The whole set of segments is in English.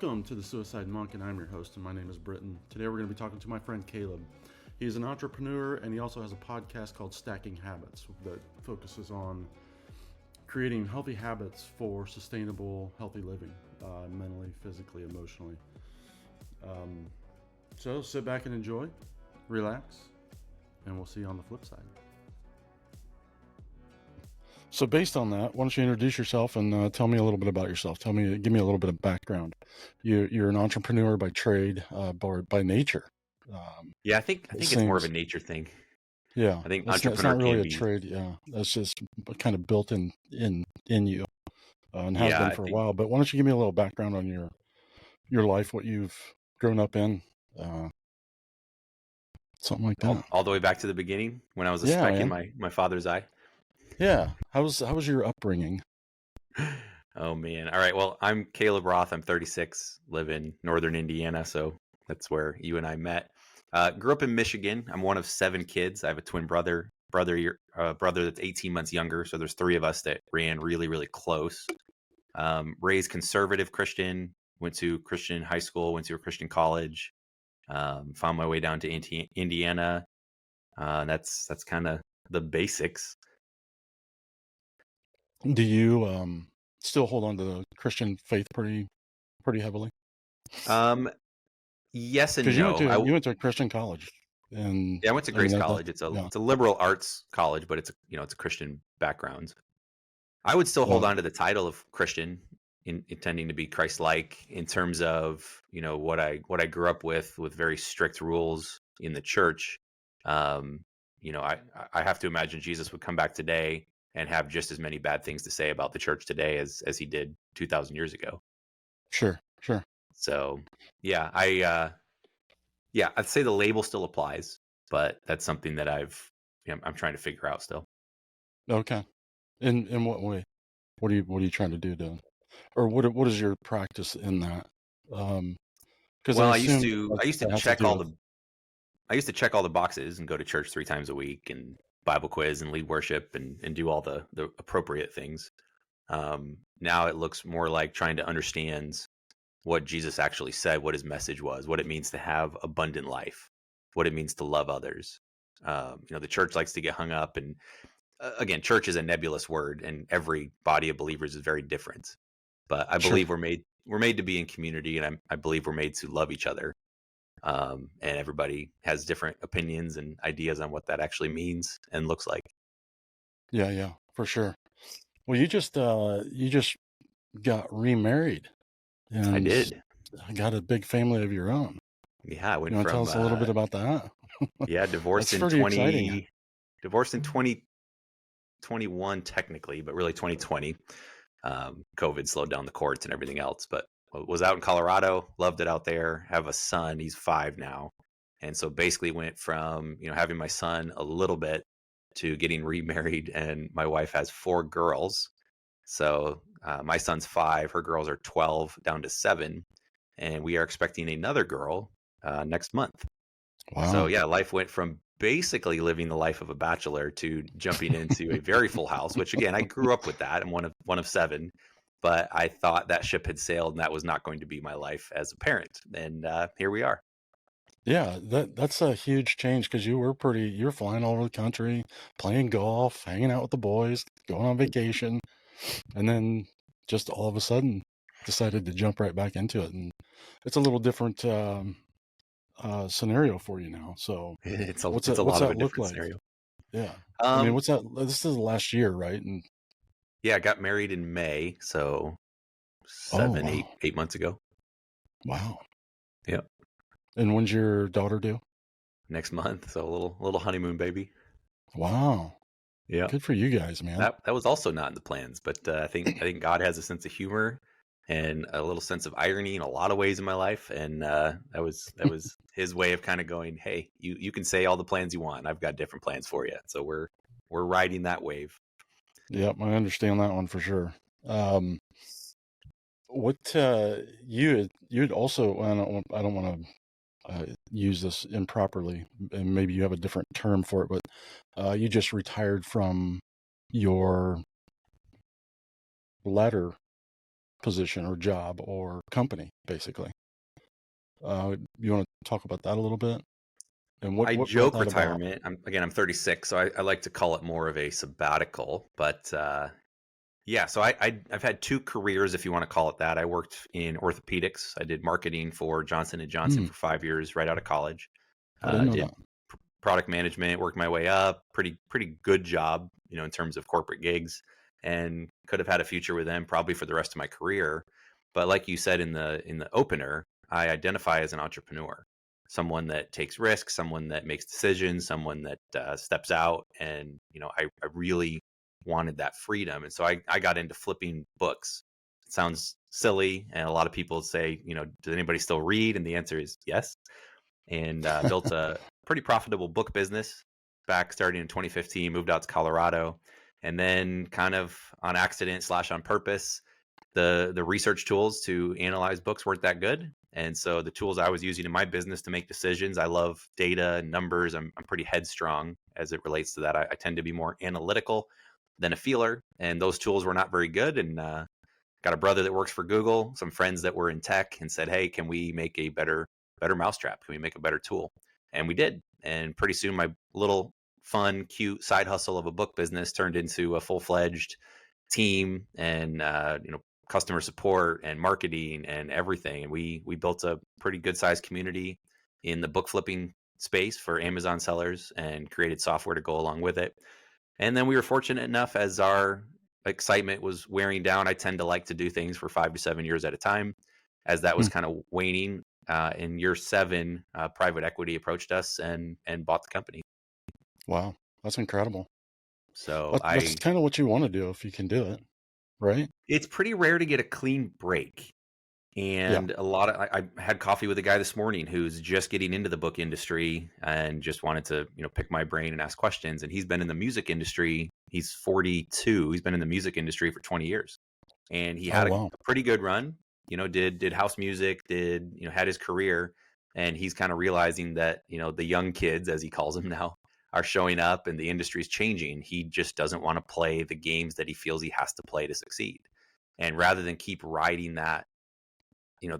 Welcome to the Suicide Monk, and I'm your host, and my name is Britton. Today we're going to be talking to my friend Caleb. He's an entrepreneur, and he also has a podcast called Stacking Habits that focuses on creating healthy habits for sustainable, healthy living, mentally, physically, emotionally. Um, so sit back and enjoy, relax, and we'll see you on the flip side. So based on that, why don't you introduce yourself and tell me a little bit about yourself? Give me a little bit of background. You're an entrepreneur by trade, or by nature. Yeah, I It think it's more of a seems. nature thing. Yeah, I think it's entrepreneur not really can a be, trade. Yeah, that's just kind of built in you, and has yeah, been I for a think while. But why don't you give me a little background on your life, what you've grown up in, uh, something like that. all the way back to the beginning when I was a Yeah, speck in man. my father's eye. Yeah. How was your upbringing? Oh man. All right. Well, I'm Caleb Roth. I'm 36, live in northern Indiana, so that's where you and I met. Grew up in Michigan. I'm one of 7 kids. I have a twin brother that's 18 months younger. So there's 3 of us that ran really, really close. Raised conservative Christian. Went to Christian high school. Went to a Christian college. Found my way down to Indiana. That's kind of the basics. Do you still hold on to the Christian faith pretty heavily? Um, yes and Because no. you went to a Christian college, and Yeah, I went to I mean Grace that College. yeah. It's a liberal arts college, but it's a Christian background. I would still hold Well, on to the title of Christian, in intending to be Christ-like in terms of what I grew up with very strict rules in the church. Um, I have to imagine Jesus would come back today and have just as many bad things to say about the church today as he did 2,000 years ago. sure. So yeah, I'd say the label still applies, but that's something that I'm trying to figure out still. Okay. In what way? What are you trying to do to, or what is your practice in that? Because I Well, assume that has to do with. I used to check all the boxes and go to church 3 times a week and Bible quiz and lead worship and do all the appropriate things. Now it looks more like trying to understand what Jesus actually said, what his message was, what it means to have abundant life, what it means to love others. The church likes to get hung up, and again, church is a nebulous word, and every body of believers is very different. But I Sure. believe we're made to be in community, and I believe we're made to love each other. And everybody has different opinions and ideas on what that actually means and looks like. Yeah, for sure. Well, you just got remarried I and did. got a big family of your own. Yeah, I You went want to tell from us a little bit about that? yeah, That's pretty exciting. divorced in 2021 technically, but really 2020. COVID slowed down the courts and everything else, but was out in Colorado, loved it out there. Have a son, he's 5 now. And so basically went from, having my son a little bit to getting remarried, and my wife has 4 girls. So my son's 5, her girls are 12 down to 7, and we are expecting another girl next month. So Wow. yeah, life went from basically living the life of a bachelor to jumping into a very full house, which again, I grew up with that. I'm one of 7, but I thought that ship had sailed and that was not going to be my life as a parent. And here we are. Yeah, that's a huge change because you're flying all over the country, playing golf, hanging out with the boys, going on vacation, and then just all of a sudden decided to jump right back into it. And it's a little different scenario for you now. So It's a what's lot of that a look different like? scenario. Yeah. I mean, Um, what's that? This is the last year, right? And yeah, I got married in May, so oh, 7, wow. 8 months ago. Wow. Yeah, And when's your daughter due? next month. So a little honeymoon baby. Wow. Yeah. Good for you guys, man. That was also not in the plans, but I think God has a sense of humor and a little sense of irony in a lot of ways in my life, and that was His way of kind of going, "Hey, you can say all the plans you want. I've got different plans for you." So we're riding that wave. Yep, I understand that one for sure. Um, what you'd also, I don't want to use this improperly, and maybe you have a different term for it, but you just retired from your latter position or job or company, basically. You want to talk about that a little bit? And I what brought joke that about? retirement. I'm 36, so I like to call it more of a sabbatical. But yeah, so I've had two careers, if you want to call it that. I worked in orthopedics. I did marketing for Johnson and Johnson Hmm, for 5 years right out of college. I didn't know Did that. product management, worked my way up. Pretty good job, in terms of corporate gigs, and could have had a future with them probably for the rest of my career. But like you said in the opener, I identify as an entrepreneur, someone that takes risks, someone that makes decisions, someone that steps out, and I really wanted that freedom, and so I got into flipping books. It sounds silly, and a lot of people say, does anybody still read? And the answer is yes. And built a pretty profitable book business back starting in 2015, moved out to Colorado. And then kind of on accident slash on purpose, the research tools to analyze books weren't that good. And so the tools I was using in my business to make decisions, I love data and numbers. I'm pretty headstrong as it relates to that. I tend to be more analytical than a feeler. And those tools were not very good. And got a brother that works for Google, some friends that were in tech, and said, "Hey, can we make a better mousetrap? Can we make a better tool?" And we did. And pretty soon, my little fun, cute side hustle of a book business turned into a full-fledged team, and customer support and marketing and everything. And we built a pretty good sized community in the book flipping space for Amazon sellers, and created software to go along with it. And then we were fortunate enough, as our excitement was wearing down. I tend to like to do things for 5 to 7 years at a time. As that Hmm, was kind of waning, in year seven, private equity approached us and bought the company. wow, that's incredible. So That's I kind of what you want to do if you can do it, right? it's pretty rare to get a clean break. Yeah. And a lot of I had coffee with a guy this morning who's just getting into the book industry and just wanted to, pick my brain and ask questions. And he's been in the music industry. He's 42. He's been in the music industry for 20 years. And he Oh, had a wow. pretty good run, did house music, had his career. And he's kind of realizing that, the young kids, as he calls them now, are showing up and the industry's changing. He just doesn't want to play the games that he feels he has to play to succeed. And rather than keep riding that,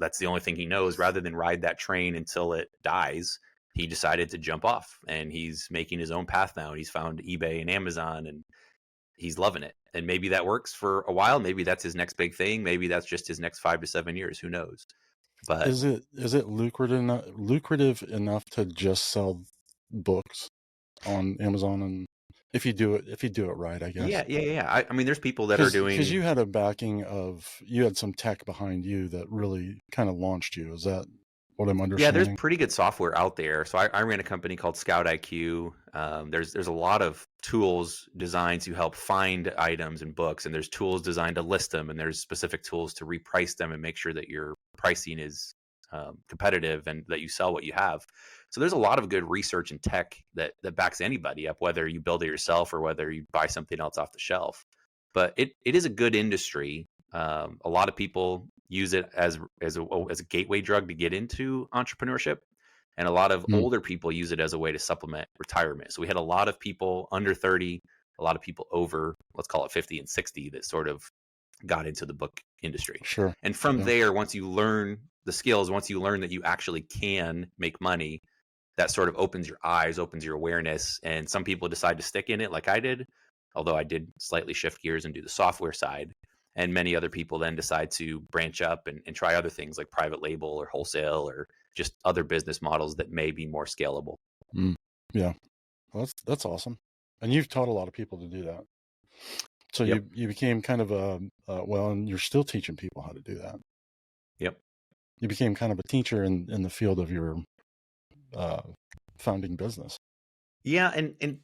that's the only thing he knows, rather than ride that train until it dies, he decided to jump off, and he's making his own path now. And he's found eBay and Amazon, and he's loving it. And maybe that works for a while. Maybe that's his next big thing. Maybe that's just his next 5 to 7 years. Who knows? But Is it lucrative enough to just sell books on Amazon, and if you do it right, I guess. yeah, yeah, yeah. I mean, there's people that are Because doing. you had a backing of you had some tech behind you that really kind of launched you. Is that what I'm Yeah, there's understanding? pretty good software out there. So I ran a company called Scout IQ. There's a lot of tools designed to help find items and books, and there's tools designed to list them, and there's specific tools to reprice them and make sure that your pricing is competitive and that you sell what you have. So there's a lot of good research and tech that backs anybody up, whether you build it yourself or whether you buy something else off the shelf. But it is a good industry. A lot of people use it as a gateway drug to get into entrepreneurship, and a lot of Hmm, older people use it as a way to supplement retirement. So we had a lot of people under 30, a lot of people over, let's call it 50 and 60, that sort of got into the book industry. sure. And from Yeah. there, once you learn the skills, once you learn that you actually can make money, that sort of opens your eyes, opens your awareness. And some people decide to stick in it, like I did, although I did slightly shift gears and do the software side. And many other people then decide to branch up and try other things like private label or wholesale or just other business models that may be more scalable. Mm, yeah. Well, that's awesome. And you've taught a lot of people to do that. So Yep. you became kind of well, and you're still teaching people how to do that. Yep. You became kind of a teacher in the field of your uh, founding business. Yeah, and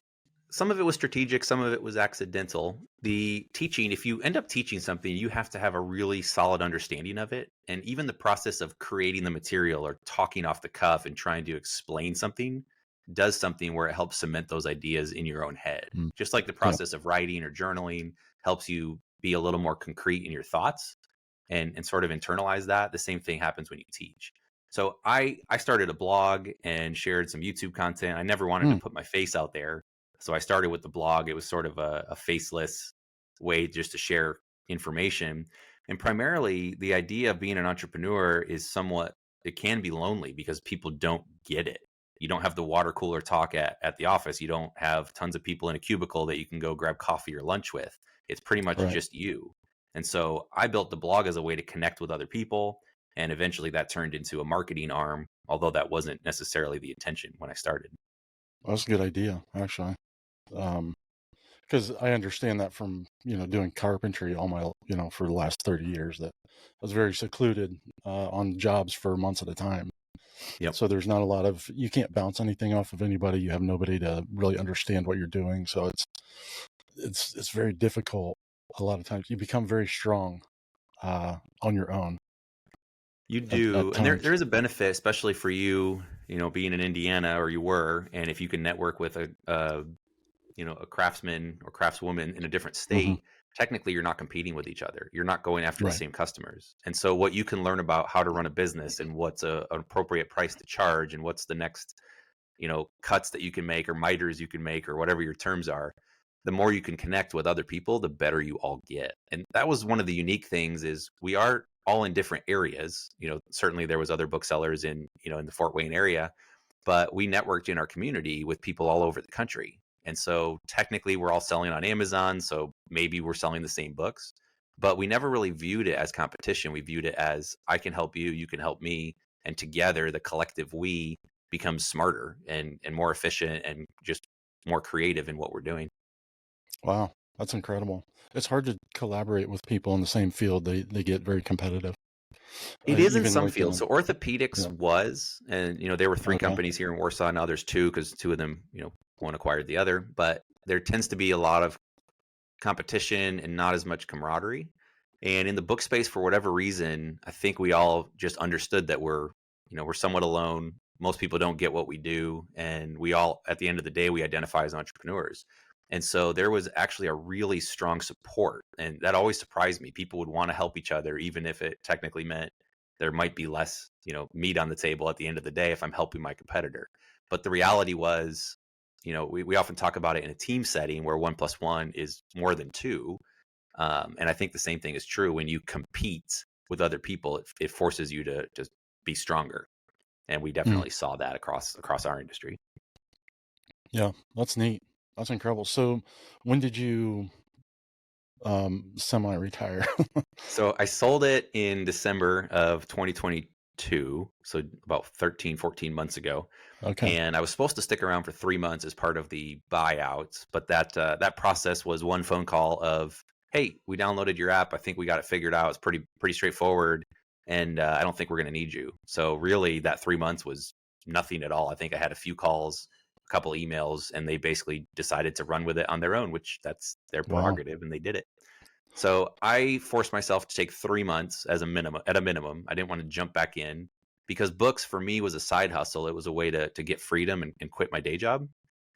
some of it was strategic, some of it was accidental. The teaching, if you end up teaching something, you have to have a really solid understanding of it. And even the process of creating the material or talking off the cuff and trying to explain something does something where it helps cement those ideas in your own head. Mm, Just like the yeah, process of writing or journaling helps you be a little more concrete in your thoughts and sort of internalize that. The same thing happens when you teach. So I started a blog and shared some YouTube content. I never wanted to mm, put my face out there. So I started with the blog. It was sort of a faceless way just to share information. And primarily, the idea of being an entrepreneur is somewhat, it can be lonely because people don't get it. You don't have the water cooler talk at the office. You don't have tons of people in a cubicle that you can go grab coffee or lunch with. It's pretty much Right. just you. And so I built the blog as a way to connect with other people. And eventually that turned into a marketing arm, although that wasn't necessarily the intention when I started. That's a good idea, actually. Because I understand that from, doing carpentry all my, for the last 30 years, that I was very secluded on jobs for months at a time. Yep. So there's not a lot of, you can't bounce anything off of anybody. You have nobody to really understand what you're doing. So it's very difficult. A lot of times you become very strong on your own You at do. And there, times. there is a benefit, especially for you, being in Indiana, or you were, and if you can network with a craftsman or craftswoman in a different Hmm. state, technically you're not competing with each other. You're not going after the Right. same customers. And so what you can learn about how to run a business and what's an appropriate price to charge and what's the next, cuts that you can make or miters you can make or whatever your terms are, the more you can connect with other people, the better you all get. And that was one of the unique things is we are all in different areas. Certainly there was other booksellers in the Fort Wayne area, but we networked in our community with people all over the country. And so technically we're all selling on Amazon. So maybe we're selling the same books, but we never really viewed it as competition. We viewed it as I can help you, you can help me. And together the collective we becomes smarter and more efficient and just more creative in what we're doing. Wow. That's incredible. It's hard to collaborate with people in the same field. They get very competitive. It is in Even some like, fields. So orthopedics yeah. was, and there were three Okay. companies here in Warsaw. Now there's two because two of them, one acquired the other. But there tends to be a lot of competition and not as much camaraderie. And in the book space, for whatever reason, I think we all just understood that we're somewhat alone. Most people don't get what we do, and we all, at the end of the day, we identify as entrepreneurs. And so there was actually a really strong support, and that always surprised me. People would want to help each other, even if it technically meant there might be less, meat on the table at the end of the day if I'm helping my competitor. But the reality was, we often talk about it in a team setting where 1+1 is more than two. And I think the same thing is true when you compete with other people. It forces you to be stronger, and we Mm. definitely saw that across our industry. Yeah, that's neat. That's incredible. So when did you semi-retire? So I sold it in December of 2022, so about 13, 14 months ago. Okay. And I was supposed to stick around for 3 months as part of the buyout, but that process was one phone call of, "Hey, we downloaded your app. I think we got it figured out. It's pretty straightforward, and I don't think we're going to need you." So really, that 3 months was nothing at all. I think I had a few calls, a couple emails, and they basically decided to run with it on their own, which that's their Wow. prerogative, and they did it. So I forced myself to take 3 months as a minimum. At a minimum, I didn't want to jump back in because books for me was a side hustle. It was a way to get freedom and quit my day job.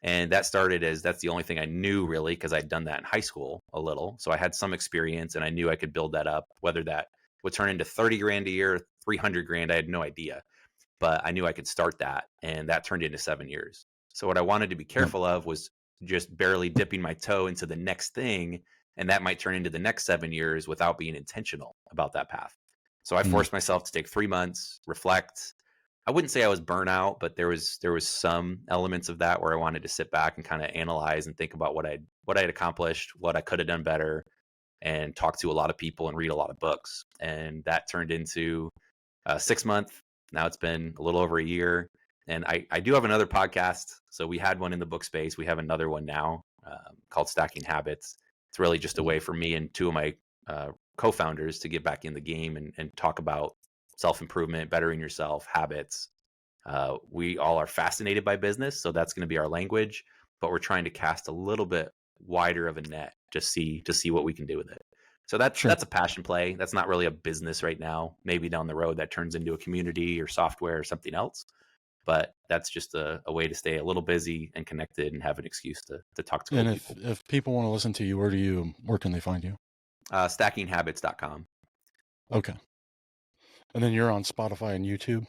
And that started as that's the only thing I knew really because I'd done that in high school a little. So I had some experience and I knew I could build that up. Whether that would turn into 30 grand a year, 300 grand, I had no idea. But I knew I could start that. And that turned into 7 years. So what I wanted to be Yep. careful of was just barely dipping my toe into the next thing, and that might turn into the next 7 years without being intentional about that path. So I Mm. forced myself to take 3 months, reflect. I wouldn't say I was burnout, but there was some elements of that where I wanted to sit back and kind of analyze and think about what I'd accomplished, what I could have done better, and talk to a lot of people and read a lot of books. And that turned into 6 month. Now it's been a little over a year. And I do have another podcast. So we had one in the book space. We have another one now called Stacking Habits. It's really just a way for me and two of my co-founders to get back in the game and talk about self-improvement, bettering yourself, habits. We all are fascinated by business, so that's going to be our language, but we're trying to cast a little bit wider of a net to see what we can do with it. So that's Sure. that's a passion play. That's not really a business right now. Maybe down the road that turns into a community or software or something else. But that's just a way to stay a little busy and connected and have an excuse to talk to cool And if people. if people want to listen to you, where can they find you? Stackinghabits.com. Okay. And then you're on Spotify and YouTube.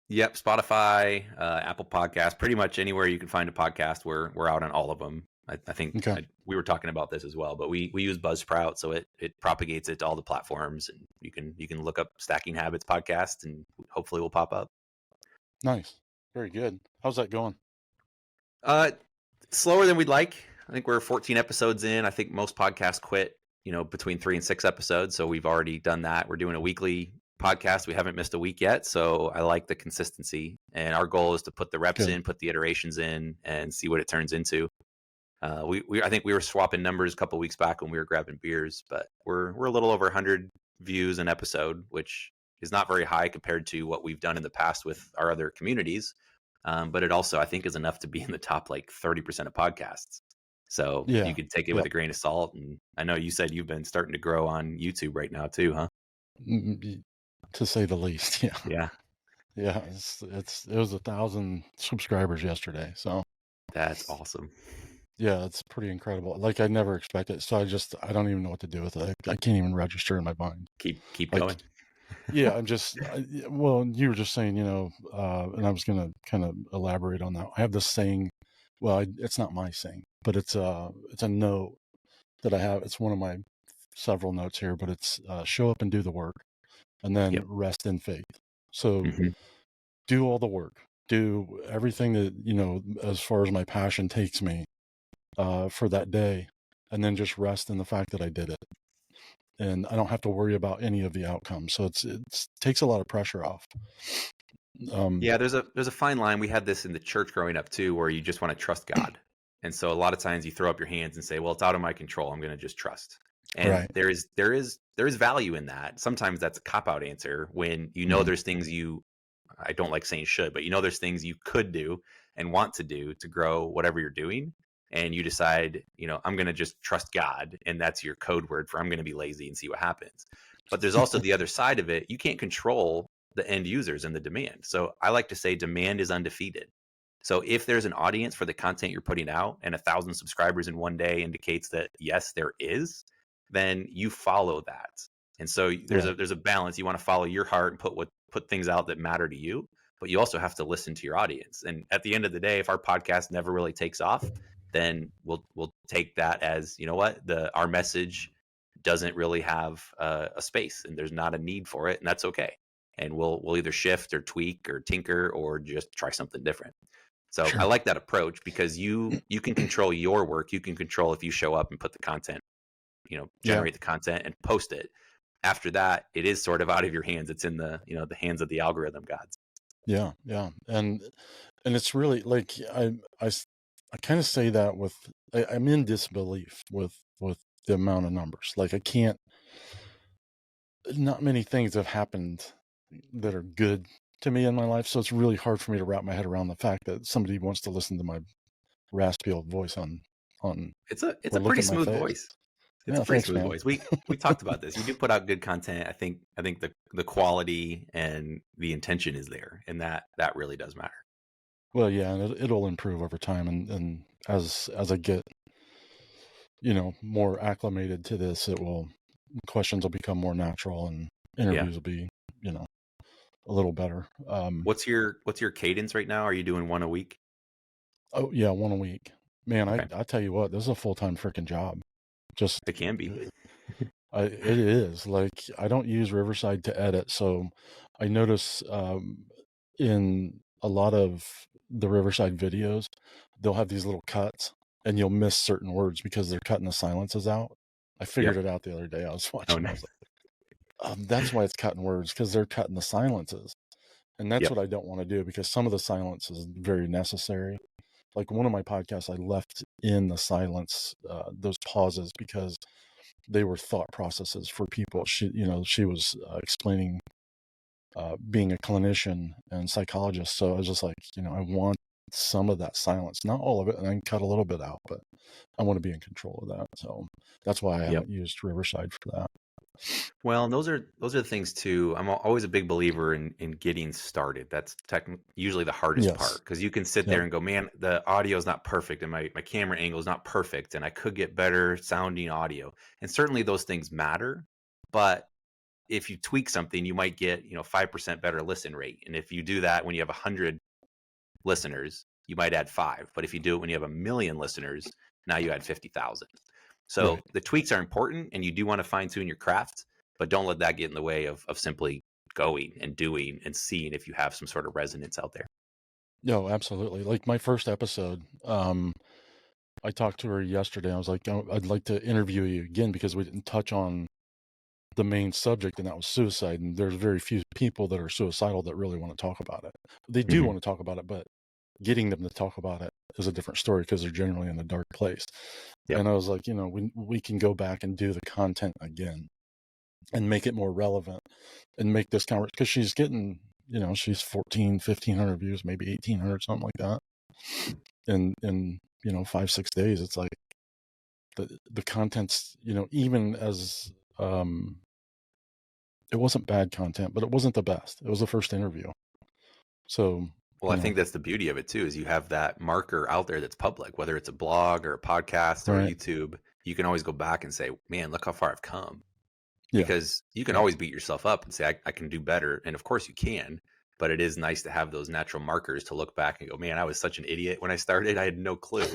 Yep, Spotify, Apple Podcasts, pretty much anywhere you can find a podcast. We're out on all of them. I think Okay. we were talking about this as well, but we use Buzzsprout, so it propagates it to all the platforms, and you can look up Stacking Habits podcast, and hopefully we'll pop up. Nice. Very good. How's that going? Uh, Slower than we'd like. I think we're 14 episodes in. I think most podcasts quit, between 3 and 6 episodes. So we've already done that. We're doing a weekly podcast. We haven't missed a week yet. So I like the consistency. And our goal is to put the reps Good. in, put the iterations in, and see what it turns into. I think we were swapping numbers a couple weeks back when we were grabbing beers, but we're a little over 100 views an episode, which is not very high compared to what we've done in the past with our other communities. But it also, I think, is enough to be in the top like 30% of podcasts. So you Yeah. could take it with Yep. a grain of salt. And I know you said you've been starting to grow on YouTube right now too, huh? To say the least. Yeah. Yeah, Yeah. It was 1,000 subscribers yesterday. So that's awesome. yeah, it's pretty incredible. Like I never expected. So I don't even know what to do with it. I can't even register in my mind. Keep Like, going. yeah, well, you were just saying, and I was going to kind of elaborate on that. I have this saying, well, it's not my saying, but it's a note that I have. It's one of my several notes here, but it's show up and do the work, and then Yep. rest in faith. So Hmm. do all the work, do everything that, as far as my passion takes me for that day, and then just rest in the fact that I did it. And I don't have to worry about any of the outcomes. So it takes a lot of pressure off. Yeah, there's a fine line. We had this in the church growing up too, where you just want to trust God. And so a lot of times you throw up your hands and say, well, it's out of my control. I'm going to just trust. And Right. there is value in that. Sometimes that's a cop out answer when Mhm. there's things I don't like saying should, but there's things you could do and want to do to grow whatever you're doing. And you decide, I'm going to just trust God. And that's your code word for I'm going to be lazy and see what happens. But there's also the other side of it. You can't control the end users and the demand. So I like to say demand is undefeated. So if there's an audience for the content you're putting out and 1,000 subscribers in one day indicates that yes, there is, then you follow that. And so there's Right. a balance. You want to follow your heart and put things out that matter to you, but you also have to listen to your audience. And at the end of the day, if our podcast never really takes off, then we'll take that as, what, our message doesn't really have a space and there's not a need for it, and that's okay. And we'll either shift or tweak or tinker or just try something different. So I Sure. like that approach because you can control your work. You can control if you show up and put the content, Yeah. generate the content and post it. After that, it is sort of out of your hands. It's in the hands of the algorithm gods. Yeah. Yeah. And it's really like I kind of say that I'm in disbelief with the amount of numbers. Like I can't. Not many things have happened that are good to me in my life, so it's really hard for me to wrap my head around the fact that somebody wants to listen to my raspy old voice on It's or a look pretty at my smooth face. voice. It's Yeah, a pretty thanks, smooth man. voice. We talked about this. You do put out good content. I think the quality and the intention is there, and that really does matter. Well, yeah, and it'll improve over time, and as I get more acclimated to this, questions will become more natural, and Yeah. interviews will be a little better. What's your cadence right now? Are you doing one a week? Oh yeah, one a week. Man, Okay. I tell you what, this is a full-time freaking job. Just It can be. it is like I don't use Riverside to edit, so I notice in a lot of the Riverside videos, they'll have these little cuts, and you'll miss certain words because they're cutting the silences out. I figured Yep. it out the other day. I was Oh, watching. I was nice. like, that's why it's cutting words, because they're cutting the silences, and that's Yep. what I don't want to do, because some of the silence is very necessary. Like one of my podcasts, I left in the silence, those pauses, because they were thought processes for people. She was explaining being a clinician and psychologist. So I was just like, I want some of that silence, not all of it, and I can cut a little bit out, but I want to be in control of that. So that's why I Yep. haven't used Riverside for that. Well, and those are the things too. I'm always a big believer in getting started. That's usually the hardest Yes. part because you can sit there Yep. and go, man, the audio is not perfect and my camera angle is not perfect and I could get better sounding audio. And certainly those things matter, but if you tweak something, you might get 5% better listen rate. And if you do that when you have 100 listeners, you might add 5. But if you do it when you have 1 million listeners, Now you had 50,000. Right. So the tweaks are important, and you do want to fine tune your craft, but don't let that get in the way of simply going and doing and seeing if you have some sort of resonance out there. No, absolutely. Like my first episode, I talked to her yesterday. I was like, "Oh, I'd like to interview you again because we didn't touch on the main subject, and that was suicide. And there's very few people that are suicidal that really want to talk about it. They do Hmm. want to talk about it, but getting them to talk about it is a different story because they're generally in a dark place." Yep. And I was like, we can go back and do the content again and make it more relevant and make this conversation, because she's getting, she's 1,500 views, maybe 1,800, something like that. In 5-6 days, it's like the content's, even as, it wasn't bad content, but it wasn't the best. It was the first interview. So, Well, I think that's the beauty of it too, is you have that marker out there that's public, whether it's a blog or a podcast or right. YouTube. You can always go back and say, man, look how far I've come. Yeah. Because you can Yeah. always beat yourself up and say, I can do better. And of course you can, but it is nice to have those natural markers to look back and go, man, I was such an idiot when I started. I had no clue.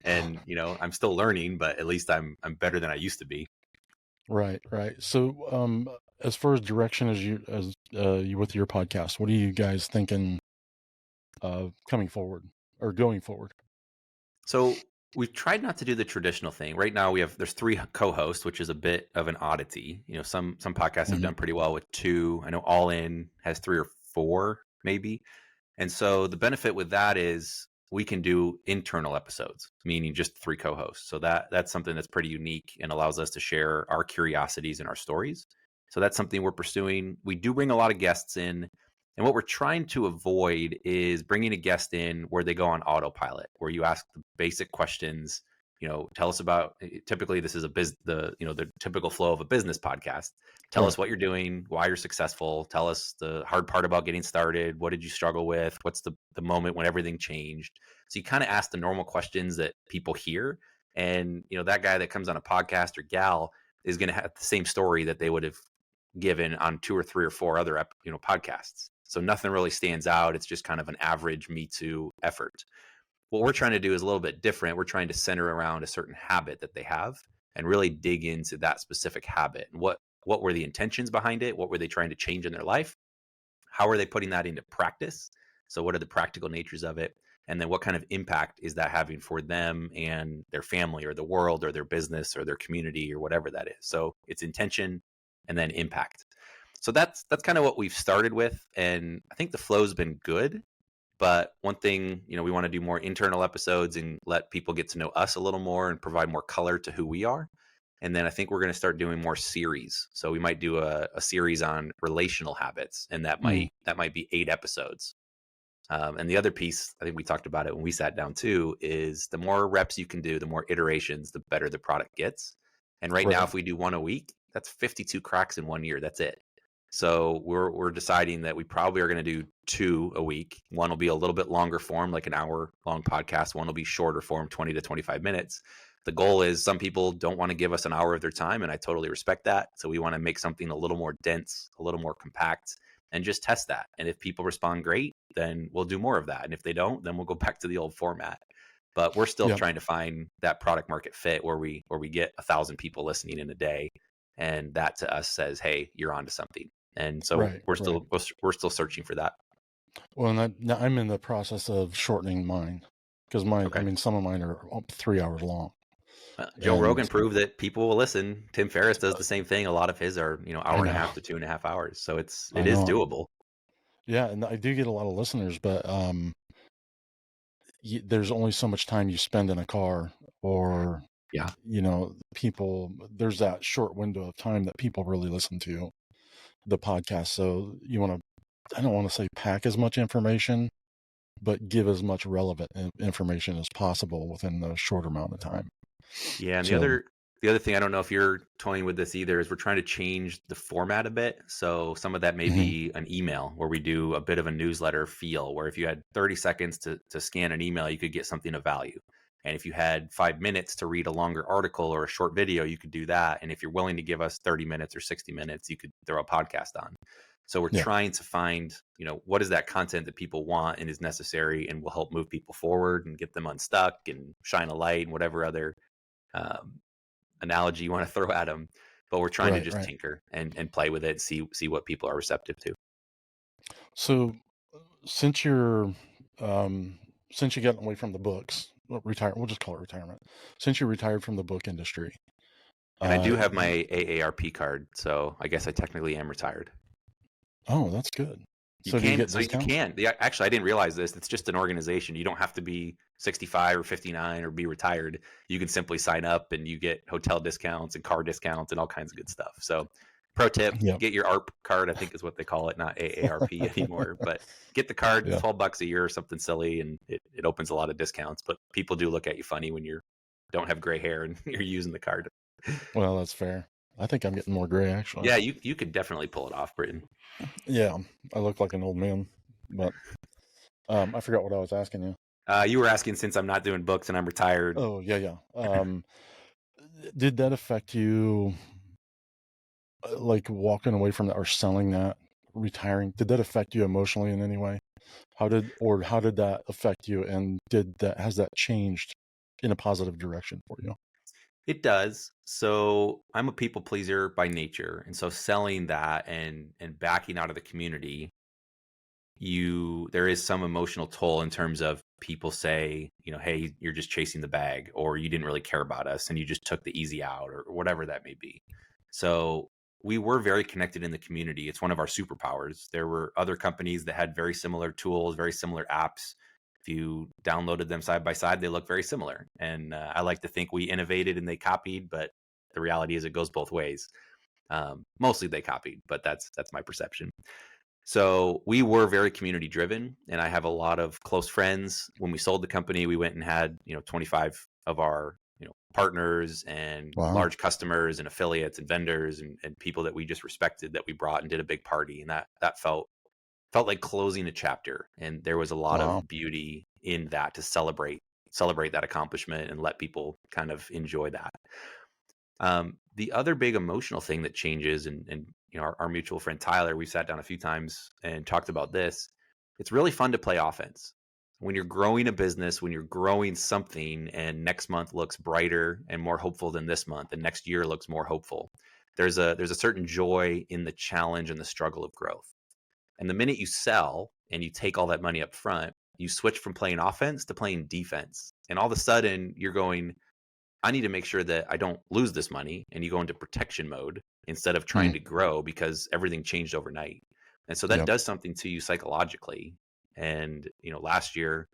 And, I'm still learning, but at least I'm better than I used to be. Right. Right. So, as far as direction you with your podcast, what are you guys thinking coming forward or going forward? So we've tried not to do the traditional thing. Right now there's three co-hosts, which is a bit of an oddity. Some podcasts have Mhm. done pretty well with two. I know All In has three or four, maybe. And so the benefit with that is we can do internal episodes, meaning just three co-hosts. So that's something that's pretty unique and allows us to share our curiosities and our stories. So that's something we're pursuing. We do bring a lot of guests in, and what we're trying to avoid is bringing a guest in where they go on autopilot, where you ask the basic questions. Tell us about. Typically, this is the typical flow of a business podcast. Tell Right. us what you're doing, why you're successful. Tell us the hard part about getting started. What did you struggle with? What's the moment when everything changed? So you kind of ask the normal questions that people hear. And, that guy that comes on a podcast or gal is going to have the same story that they would have given on two or three or four other, podcasts. So nothing really stands out. It's just kind of an average Me Too effort. What we're trying to do is a little bit different. We're trying to center around a certain habit that they have and really dig into that specific habit and what were the intentions behind it? What were they trying to change in their life? How are they putting that into practice? So what are the practical natures of it? And then what kind of impact is that having for them and their family or the world or their business or their community or whatever that is? So it's intention and then impact. So that's kind of what we've started with. And I think the flow's been good. But one thing, we want to do more internal episodes and let people get to know us a little more and provide more color to who we are. And then I think we're going to start doing more series. So we might do a series on relational habits, and that Mm. might be 8 episodes. And the other piece, I think we talked about it when we sat down too, is the more reps you can do, the more iterations, the better the product gets. And right now, Right. if we do one a week, that's 52 cracks in 1 year. That's it. So we're deciding that we probably are going to do 2 a week. One will be a little bit longer form, like an hour long podcast. One will be shorter form, 20 to 25 minutes. The goal is some people don't want to give us an hour of their time, and I totally respect that. So we want to make something a little more dense, a little more compact, and just test that. And if people respond great, then we'll do more of that. And if they don't, then we'll go back to the old format. But we're still Yeah. trying to find that product market fit where we get 1,000 people listening in a day, and that to us says, hey, you're onto something. And so Right. we're Right. still searching for that. Well, and now I'm in the process of shortening mine because Okay. some of mine are up 3 hours long. Joe And Rogan proved that people will listen. Tim Ferriss does uh, the same thing. A lot of his are, I hour and a know, half to 2.5 hours. So I it is know. doable. Yeah. And I do get a lot of listeners, but there's only so much time you spend in a car, or, Yeah. people, there's that short window of time that people really listen to the podcast. So I don't want to say pack as much information, but give as much relevant information as possible within the short amount of time. Yeah, and So, the other thing, I don't know if you're toying with this either, is we're trying to change the format a bit. So some of that may mhm. be an email where we do a bit of a newsletter feel, where if you had 30 seconds to scan an email, you could get something of value. And if you had 5 minutes to read a longer article or a short video, you could do that. And if you're willing to give us 30 minutes or 60 minutes, you could throw a podcast on. So we're Yeah. trying to find, what is that content that people want and is necessary and will help move people forward and get them unstuck and shine a light and whatever other um, analogy you want to throw at them. But we're trying to Right. just Right. tinker and play with it, see what people are receptive to. So since you're um, since you got away from the books, we'll just call it retirement. Since you retired from the book industry, And I do have you, my AARP card, so I guess I technically am retired. oh, that's good. You So do you can, get so you discounts? can. Actually, I didn't realize this. It's just an organization. You don't have to be 65 or 59 or be retired. You can simply sign up and you get hotel discounts and car discounts and all kinds of good stuff. So, pro tip: Yep. get your ARP card. I think is what they call it, not AARP anymore. But get the card. It's Yeah. $12 a year or something silly, and it opens a lot of discounts. But people do look at you funny when you don't have gray hair and you're using the card. Well, that's fair. I think I'm getting more gray actually. Yeah, you could definitely pull it off, Britton. Yeah, I look like an old man, but I forgot what I was asking you. You were asking since I'm not doing books and I'm retired. Oh, yeah, yeah. Did that affect you, like walking away from that or selling that, retiring? Did that affect you emotionally in any way? How did that affect you? And has that changed in a positive direction for you? It does. So I'm a people pleaser by nature, and so selling that and backing out of the community, there is some emotional toll in terms of people say, hey, you're just chasing the bag, or you didn't really care about us and you just took the easy out, or whatever that may be. So we were very connected in the community. It's one of our superpowers. There were other companies that had very similar tools, very similar apps. If you downloaded them side by side, they look very similar. And I like to think we innovated and they copied, but the reality is it goes both ways. Mostly they copied, but that's my perception. So we were very community driven, and I have a lot of close friends. When we sold the company, we went and had 25 of our partners and Wow. large customers and affiliates and vendors and people that we just respected, that we brought and did a big party, and that felt like closing a chapter. And there was a lot Wow. of beauty in that to celebrate that accomplishment and let people kind of enjoy that. The other big emotional thing that changes, and our mutual friend Tyler, we've sat down a few times and talked about this. It's really fun to play offense when you're growing a business, when you're growing something, and next month looks brighter and more hopeful than this month, and next year looks more hopeful. There's a certain joy in the challenge and the struggle of growth. And the minute you sell and you take all that money up front, you switch from playing offense to playing defense, and all of a sudden you're going, I need to make sure that I don't lose this money. And you go into protection mode instead of trying Mm, to grow, because everything changed overnight. And so that yep. does something to you psychologically. And, last year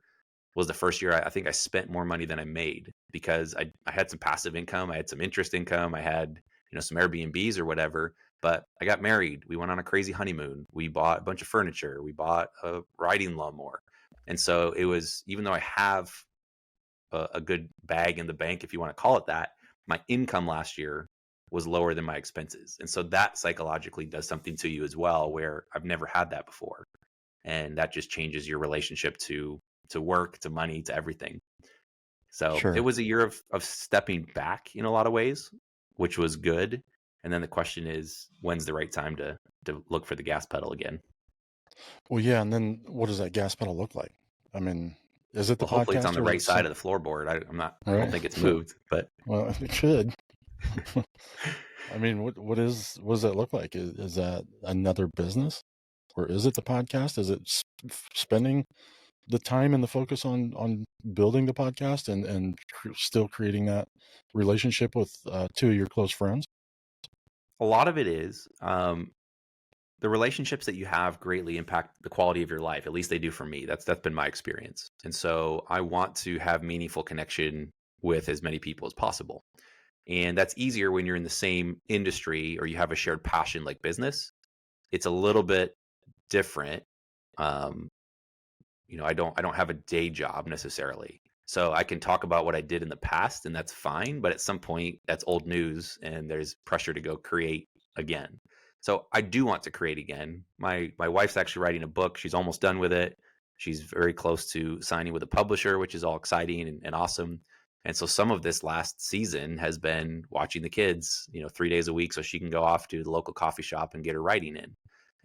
was the first year I think I spent more money than I made, because I had some passive income. I had some interest income. I had, some Airbnbs or whatever. But I got married. We went on a crazy honeymoon. We bought a bunch of furniture. We bought a riding lawnmower. And so it was, even though I have a good bag in the bank, if you want to call it that, my income last year was lower than my expenses. And so that psychologically does something to you as well, where I've never had that before. And that just changes your relationship to work, to money, to everything. So it Sure. was a year of stepping back in a lot of ways, which was good. And then the question is, when's the right time to look for the gas pedal again? Well, yeah. And then what does that gas pedal look like? I mean, is it the Well, hopefully it's on podcast the or is right it side some, of the floorboard. I don't right? think it's moved, but Well, it could. I mean, what does that look like? Is that another business, or is it the podcast? Is it spending the time and the focus on building the podcast and still creating that relationship with two of your close friends? a lot of it is. The relationships that you have greatly impact the quality of your life. At least they do for me. That's been my experience. And so I want to have meaningful connection with as many people as possible. And that's easier when you're in the same industry or you have a shared passion like business. It's a little bit different. Um, I don't have a day job necessarily. So I can talk about what I did in the past, and that's fine, but at some point that's old news and there's pressure to go create again. So I do want to create again. My wife's actually writing a book. She's almost done with it. She's very close to signing with a publisher, which is all exciting and awesome. And so some of this last season has been watching the kids, 3 days a week so she can go off to the local coffee shop and get her writing in.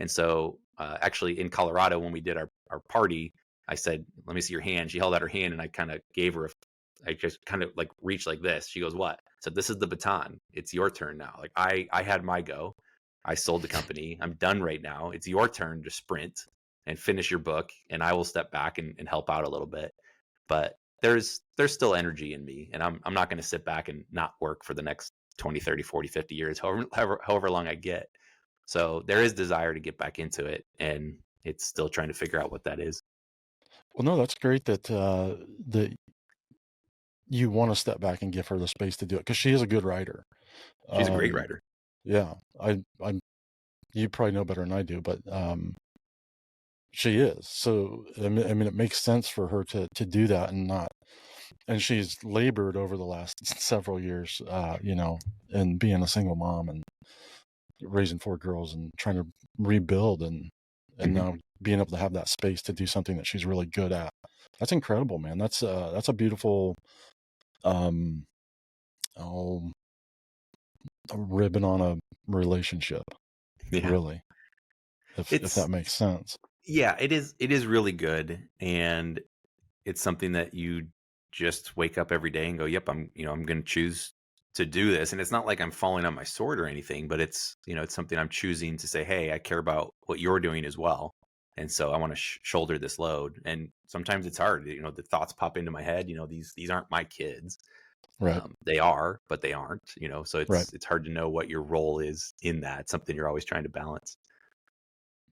And so actually in Colorado, when we did our party, I said, let me see your hand. She held out her hand and I kind of gave her I just kind of like reached like this. She goes, what? So this is the baton. It's your turn now. Like I had my go. I sold the company. I'm done right now. It's your turn to sprint and finish your book. And I will step back and help out a little bit. But there's still energy in me. And I'm not going to sit back and not work for the next 20, 30, 40, 50 years, however long I get. So there is desire to get back into it. And it's still trying to figure out what that is. Well, no, that's great that you want to step back and give her the space to do it because she is a good writer. She's a great Um, writer. yeah, I'm. You probably know better than I do, but she is. So I mean, it makes sense for her to do that and not. And she's labored over the last several years, and being a single mom and raising 4 girls and trying to rebuild and Mm-hmm. now being able to have that space to do something that she's really good at. That's incredible, man. That's a beautiful um oh a ribbon on a relationship, Yeah. really. If It's that makes sense. Yeah, it is really good. And it's something that you just wake up every day and go, yep, I'm going to choose to do this. And it's not like I'm falling on my sword or anything, but it's something I'm choosing to say, hey, I care about what you're doing as well. And so I want to shoulder this load. And sometimes it's hard. The thoughts pop into my head. These aren't my kids. Right. They are, but they aren't. So Right. it's hard to know what your role is in that. It's something you're always trying to balance.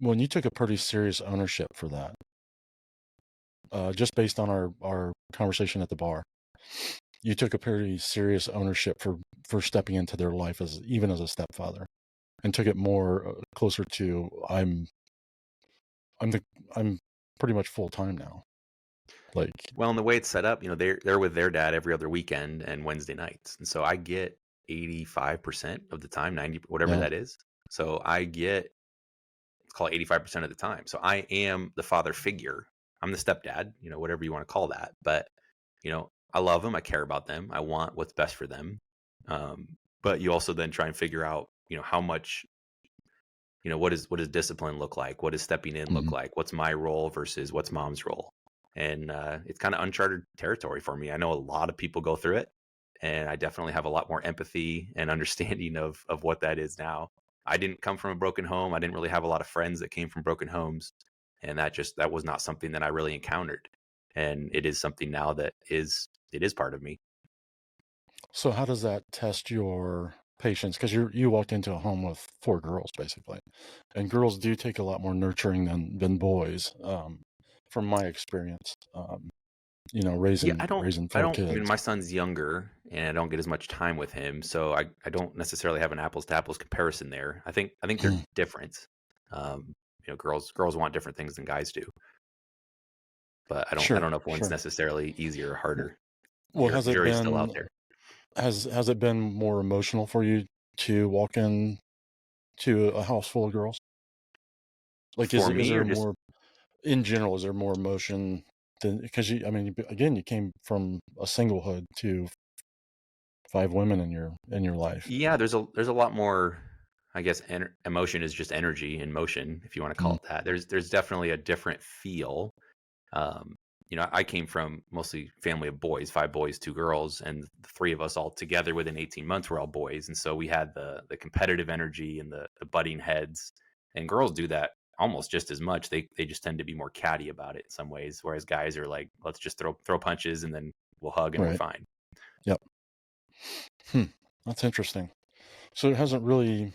Well, and you took a pretty serious ownership for that, just based on our conversation at the bar. You took a pretty serious ownership for stepping into their life even as a stepfather, and took it more closer to I'm I'm pretty much full time now. Like, Well, and the way it's set up, they're with their dad every other weekend and Wednesday nights. And so I get 85% of the time, 90, whatever yeah, that is. So I get, let's call it 85% of the time. So I am the father figure. I'm the stepdad, whatever you want to call that. But, I love them. I care about them. I want what's best for them. But you also then try and figure out, how much, what does discipline look like? What does stepping in look mhm. like? What's my role versus what's mom's role? And it's kind of uncharted territory for me. I know a lot of people go through it, and I definitely have a lot more empathy and understanding of what that is now. I didn't come from a broken home. I didn't really have a lot of friends that came from broken homes, and that was not something that I really encountered. And it is something now that it is part of me. So how does that test your patience? Because you walked into a home with 4 girls basically, and girls do take a lot more nurturing than boys, from my experience. Yeah, Raising I 4 don't, kids. my son's younger and I don't get as much time with him. So I don't necessarily have an apples to apples comparison there. I think they're different. Um, girls want different things than guys do, but I don't Sure, know if one's sure. necessarily easier or W- harder. Well, has it Jury's still out been there. has it been more emotional for you to walk in to a house full of girls? Like, For is me, there or just more in general? Is there more emotion than because again, you came from a singlehood to 5 women in your life. yeah, there's a lot more. I guess emotion is just energy in motion, if you want to call Mm, it that. There's definitely a different feel. Um, I came from mostly family of boys, 5 boys, 2 girls, and the 3 of us all together within 18 months were all boys. And so we had the competitive energy and the butting heads. And girls do that almost just as much. They just tend to be more catty about it in some ways, whereas guys are like, let's just throw punches and then we'll hug and we're right. fine. Yep. Hmm. That's interesting. So it hasn't really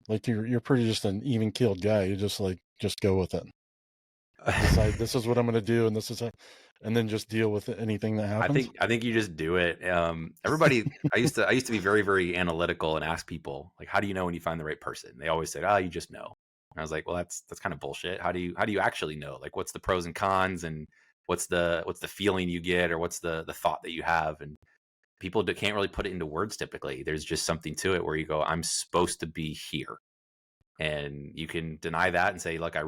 like you're pretty just an even keeled guy. You just go with it. Decide this is what I'm going to do, and and then just deal with anything that I happens. think I think you just do it. Everybody, I used to be very very analytical and ask people like, how do you know when you find the right person? They always said, oh, you just know. And I was like, well, that's kind of bullshit. How do you actually know? Like, what's the pros and cons, and what's the feeling you get, or what's the thought that you have? And people can't really put it into words typically. There's just something to it where you go, I'm supposed to be here, and you can deny that and say, look, I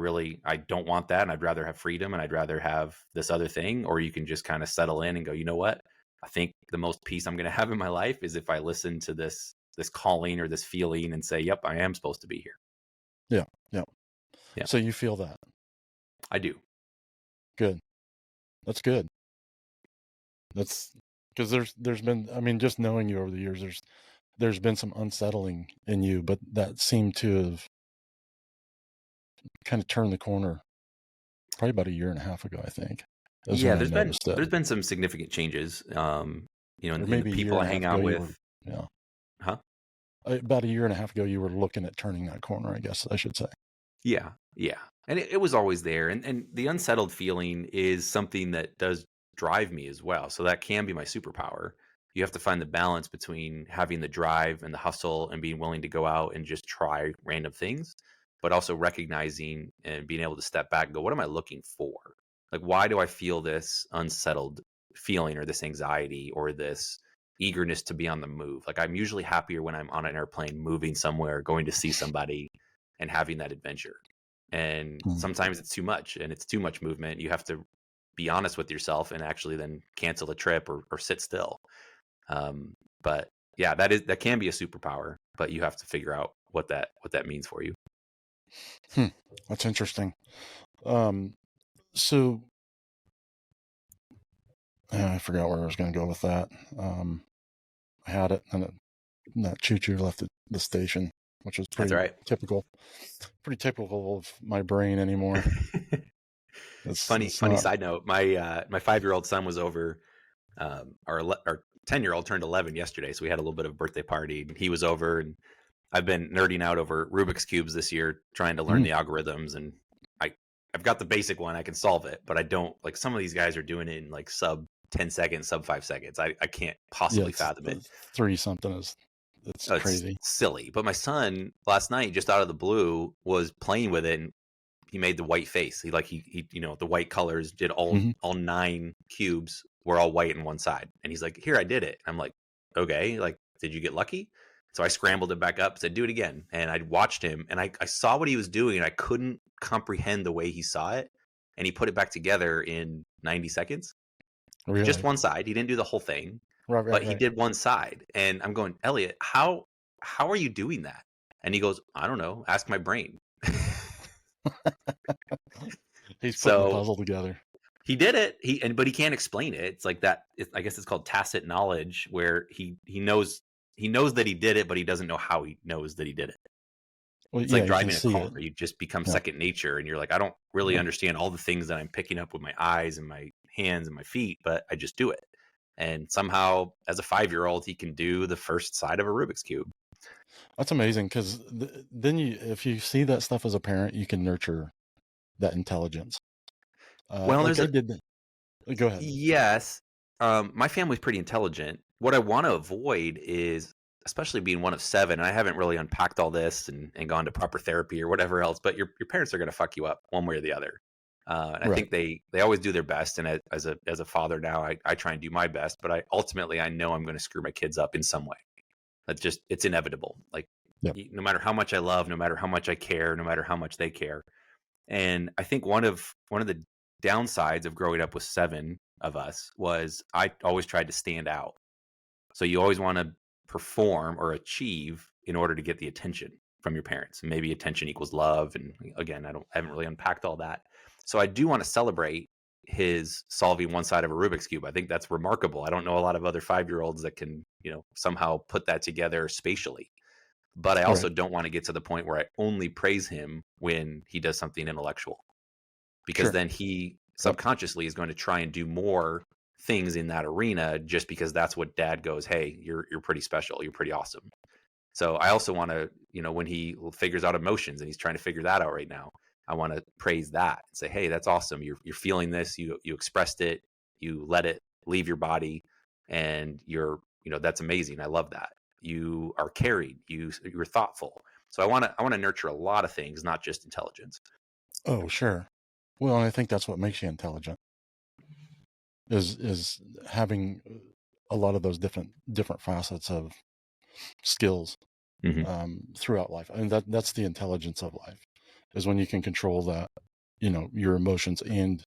don't want that, and I'd rather have freedom, and I'd rather have this other thing. Or you can just kind of settle in and go, you know what, I think the most peace I'm going to have in my life is if I listen to this calling or this feeling and say, yep, I am supposed to be here. Yeah, yeah. Yeah, So you feel that. I do. Good. That's good. That's because there's been, I mean, just knowing you over the years, there's been some unsettling in you, but that seemed to have kind of turned the corner probably about a year and a half ago, I think, is Yeah, when I noticed it. there's been some significant changes. Or In the maybe a year people and I a half hang ago, out you with. were, yeah. Huh? About a year and a half ago, you were looking at turning that corner, I guess I should say. Yeah, yeah. And it was always there. And the unsettled feeling is something that does drive me as well. So that can be my superpower. You have to find the balance between having the drive and the hustle and being willing to go out and just try random things, but also recognizing and being able to step back and go, what am I looking for? Like, why do I feel this unsettled feeling or this anxiety or this eagerness to be on the move? Like, I'm usually happier when I'm on an airplane, moving somewhere, going to see somebody and having that adventure. And Hmm. sometimes it's too much and it's too much movement. You have to be honest with yourself and actually then cancel a trip or sit still. But yeah, that can be a superpower, but you have to figure out what that means for you. That's interesting. So I forgot where I was going to go with that. I had it, and that choo-choo left the station, which was That's all pretty right. typical of my brain anymore. It's Funny not. side note. My 5-year-old son was over. Our 10-year-old turned 11 yesterday, so we had a little bit of a birthday party. And he was over, and I've been nerding out over Rubik's cubes this year, trying to learn Mm, the algorithms. And I've got the basic one. I can solve it, but I don't like some of these guys are doing it in like sub 10 seconds, sub 5 seconds. I can't yeah, possibly it's fathom it. 3 something it's Oh, it's crazy. silly. But my son last night, just out of the blue, was playing with it, and he made the white face. He the white colors did Hmm. all 9 cubes were all white on one side, and he's like, "Here, I did it." I'm like, "Okay, like, did you get lucky?" So I scrambled it back up, said, "Do it again," and I watched him, and I saw what he was doing, and I couldn't comprehend the way he saw it, and he put it back together in 90 seconds, just Really? one side. He didn't do the whole thing, Right, right, but he right. did one side, and I'm going, Elliot, how are you doing that? And he goes, I don't know. Ask my brain. He's putting the So puzzle together. he did it. But he can't explain it. It's like that. I guess it's called tacit knowledge, where he knows that he did it, but he doesn't know how he knows that he did it. Well, It's like yeah, you can driving a see car. it. You just become Yeah. second nature, and you're like, I don't really Yep. understand all the things that I'm picking up with my eyes and my hands and my feet, but I just do it. And somehow, as a 5-year-old, he can do the first side of a Rubik's cube. That's amazing because then if you see that stuff as a parent, you can nurture that intelligence. Well, Like there's I a did. Go ahead. yes. My family's pretty intelligent. What I want to avoid is, especially being one of 7, and I haven't really unpacked all this and gone to proper therapy or whatever else, but your parents are going to fuck you up one way or the other. And I Right. think they always do their best. And as a father now, I try and do my best, but I know I'm going to screw my kids up in some way. It's inevitable. Like, Yep. no matter how much I love, no matter how much I care, no matter how much they care. And I think one of the downsides of growing up with 7 of us was I always tried to stand out. So you always want to perform or achieve in order to get the attention from your parents. And maybe attention equals love. And again, I haven't really unpacked all that. So I do want to celebrate his solving one side of a Rubik's cube. I think that's remarkable. I don't know a lot of other 5-year-olds that can, somehow put that together spatially. But I also Right. don't want to get to the point where I only praise him when he does something intellectual, because Sure. then he Yep. subconsciously is going to try and do more things in that arena just because that's what dad goes, hey, you're pretty special, you're pretty awesome. So I also want to, when he figures out emotions, and he's trying to figure that out right now, I want to praise that and say, hey, that's awesome, you're feeling this, you expressed it, you let it leave your body, and that's amazing, I love that. You are carried, you're thoughtful. So I want to nurture a lot of things, not just intelligence. Oh, sure. Well, and I think that's what makes you intelligent is having a lot of those different facets of skills Hmm. throughout life. I mean, that's the intelligence of life is when you can control that, your emotions and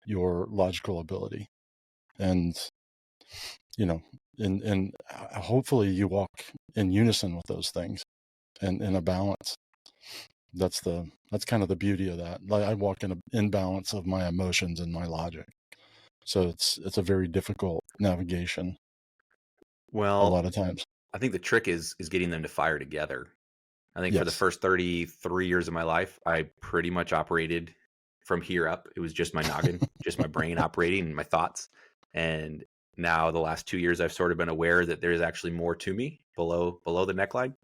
your logical ability, and you know, and hopefully you walk in unison with those things and in a balance. That's kind of the beauty of that. Like I walk in an imbalance of my emotions and my logic. So it's a very difficult navigation a Well, lot of times. I think the trick is getting them to fire together. I think for the Yes. first 33 years of my life, I pretty much operated from here up. It was just my noggin, just my brain operating and my thoughts. And now the last 2 years, I've sort of been aware that there's actually more to me below the neckline,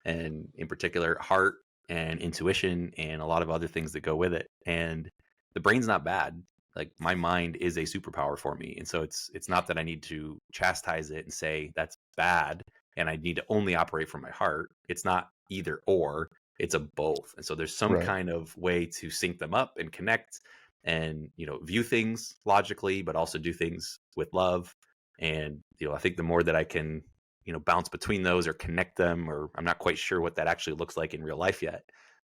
and in particular, heart and intuition and a lot of other things that go with it. And the brain's not bad. Like my mind is a superpower for me. And so it's not that I need to chastise it and say that's bad and I need to only operate from my heart. It's not either or, it's a both. And so there's some Right. kind of way to sync them up and connect and, view things logically, but also do things with love. And, I think the more that I can, bounce between those or connect them, or I'm not quite sure what that actually looks like in real life yet,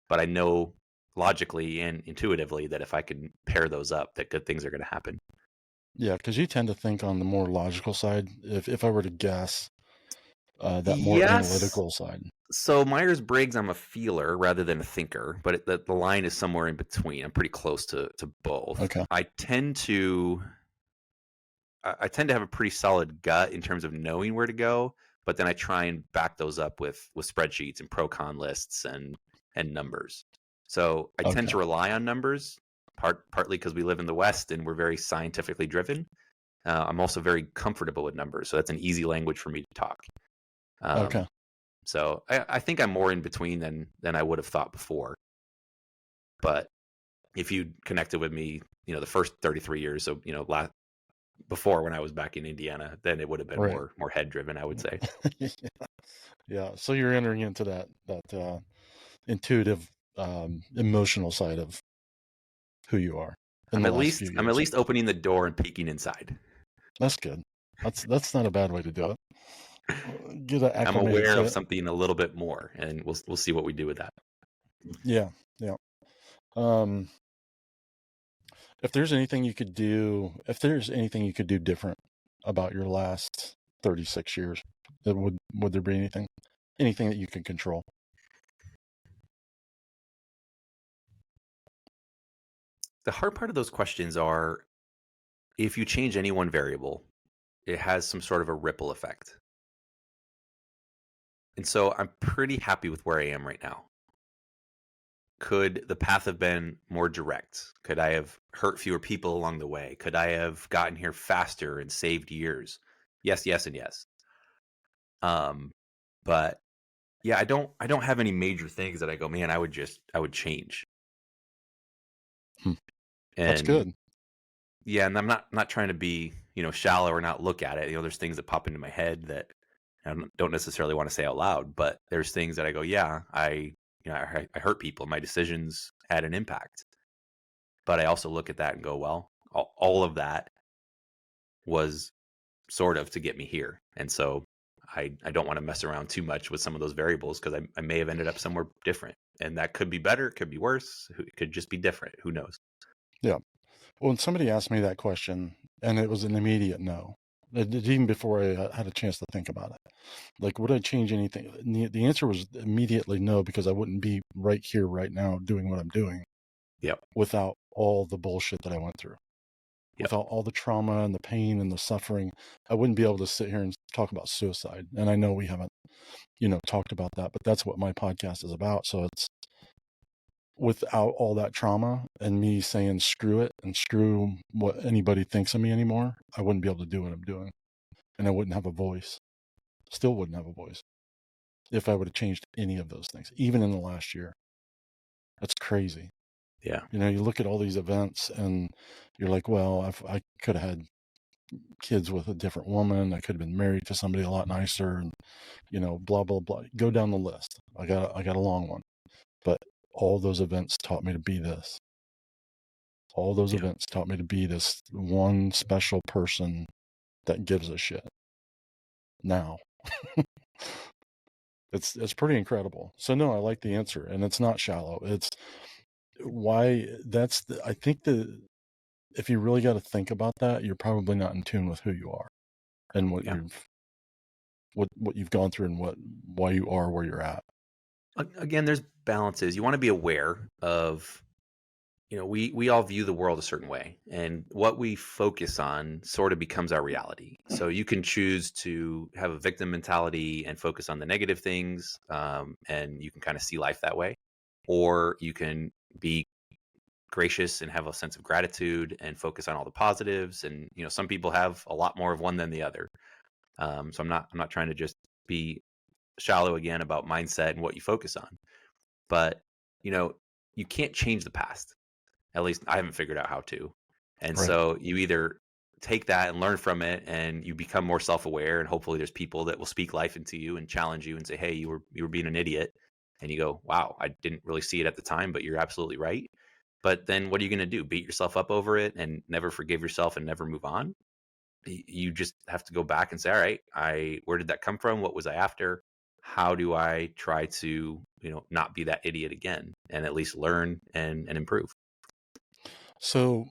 but I know logically and intuitively that if I can pair those up, that good things are going to happen. Yeah, because you tend to think on the more logical side. If I were to guess, that more Yes. analytical side. So Myers-Briggs, I'm a feeler rather than a thinker, but the line is somewhere in between. I'm pretty close to both. Okay. I tend to have a pretty solid gut in terms of knowing where to go, but then I try and back those up with spreadsheets and pro con lists and numbers. So I tend Okay. to rely on numbers, partly because we live in the West and we're very scientifically driven. I'm also very comfortable with numbers, so that's an easy language for me to talk. Okay. So I think I'm more in between than I would have thought before. But if you connected with me, the first 33 years, so before when I was back in Indiana, then it would have been Right. more head driven, I would say. Yeah. Yeah. So you're entering into that intuitive, emotional side of who you are in I'm the at last few least I'm at years. least opening the door and peeking inside. That's good. That's not a bad way to do it. Get I'm acclimated aware to of it. something a little bit more, and we'll see what we do with that. Yeah. Yeah. Um, if there's anything you could do, different about your last 36 years, would there be anything that you can control? The hard part of those questions are if you change any one variable, it has some sort of a ripple effect. And so I'm pretty happy with where I am right now. Could the path have been more direct? Could I have hurt fewer people along the way? Could I have gotten here faster and saved years? Yes, yes, and yes. Um, but yeah, I don't have any major things that I go, man, I would change. Hmm. That's And good. yeah, and I'm not trying to be, shallow or not look at it. There's things that pop into my head that I don't necessarily want to say out loud, but there's things that I go, yeah, I hurt people. My decisions had an impact. But I also look at that and go, well, all of that was sort of to get me here. And so I don't want to mess around too much with some of those variables because I may have ended up somewhere different. And that could be better, it could be worse, it could just be different. Who knows? Yeah. Well, when somebody asked me that question, and it was an immediate no, even before I had a chance to think about it, like, would I change anything? The answer was immediately no, because I wouldn't be right here, right now, doing what I'm doing Yep. without all the bullshit that I went through, Yep. without all the trauma and the pain and the suffering. I wouldn't be able to sit here and talk about suicide. And I know we haven't, talked about that, but that's what my podcast is about. So it's without all that trauma and me saying screw it and screw what anybody thinks of me anymore, I wouldn't be able to do what I'm doing. And I wouldn't have a voice. Still wouldn't have a voice if I would have changed any of those things, even in the last year. That's crazy. Yeah. You look at all these events and you're like, well, I could have had kids with a different woman. I could have been married to somebody a lot nicer, and blah blah blah. Go down the list. I got a long one, but all those events taught me to be this. All those Yeah. events taught me to be this one special person that gives a shit. Now, it's pretty incredible. So no, I like the answer, and it's not shallow. It's why I think that if you really got to think about that, you're probably not in tune with who you are and Yeah. what you've gone through and why you are where you're at. Again, there's balances. You want to be aware of, we all view the world a certain way, and what we focus on sort of becomes our reality. So you can choose to have a victim mentality and focus on the negative things, and you can kind of see life that way, or you can be gracious and have a sense of gratitude and focus on all the positives. And some people have a lot more of one than the other. So I'm not trying to just be shallow again about mindset and what you focus on, but you know you can't change the past. At least I haven't figured out how to. And Right. so you either take that and learn from it and you become more self-aware, and hopefully there's people that will speak life into you and challenge you and say, hey, you were being an idiot. And you go, wow, I didn't really see it at the time, but you're absolutely right. But then what are you going to do? Beat yourself up over it and never forgive yourself and never move on? You just have to go back and say, all right, where did that come from? What was I after? How do I try to not be that idiot again, and at least learn and improve? So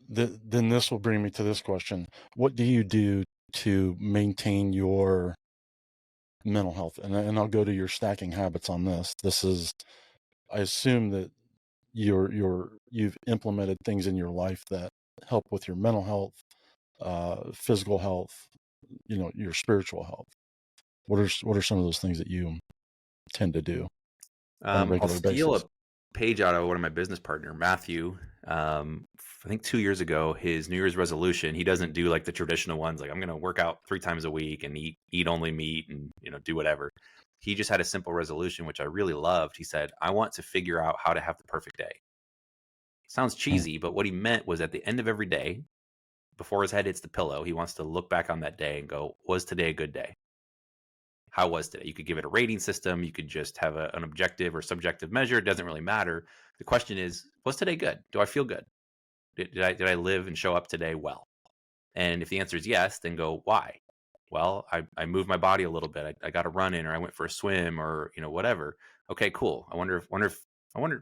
then this will bring me to this question. What do you do to maintain your mental health? And I'll go to your stacking habits on this. This is, I assume that you've implemented things in your life that help with your mental health, physical health, your spiritual health. What are some of those things that you tend to do on a I'll regular steal basis? a page out of one of my business partner, Matthew. I think 2 years ago, his New Year's resolution, he doesn't do like the traditional ones, like I'm going to work out 3 times a week and eat only meat and do whatever. He just had a simple resolution, which I really loved. He said, I want to figure out how to have the perfect day. Sounds Hmm. cheesy, but what he meant was at the end of every day, before his head hits the pillow, he wants to look back on that day and go, was today a good day? How was today? You could give it a rating system. You could just have an objective or subjective measure. It doesn't really matter. The question is, was today good? Do I feel good? Did I live and show up today well? And if the answer is yes, then go, why? Well, I moved my body a little bit. I got a run in, or I went for a swim, or whatever. Okay, cool.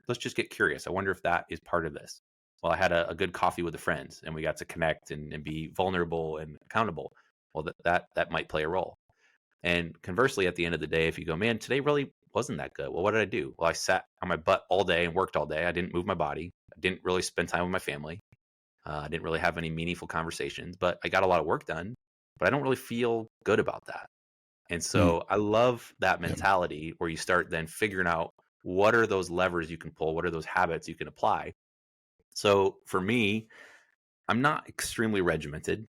Let's just get curious. I wonder if that is part of this. Well, I had a good coffee with the friends, and we got to connect and be vulnerable and accountable. Well, that might play a role. And conversely, at the end of the day, if you go, man, today really wasn't that good. Well, what did I do? Well, I sat on my butt all day and worked all day. I didn't move my body. I didn't really spend time with my family. I didn't really have any meaningful conversations, but I got a lot of work done. But I don't really feel good about that. And Hmm. so I love that Yeah. mentality where you start then figuring out what are those levers you can pull? What are those habits you can apply? So for me, I'm not extremely regimented.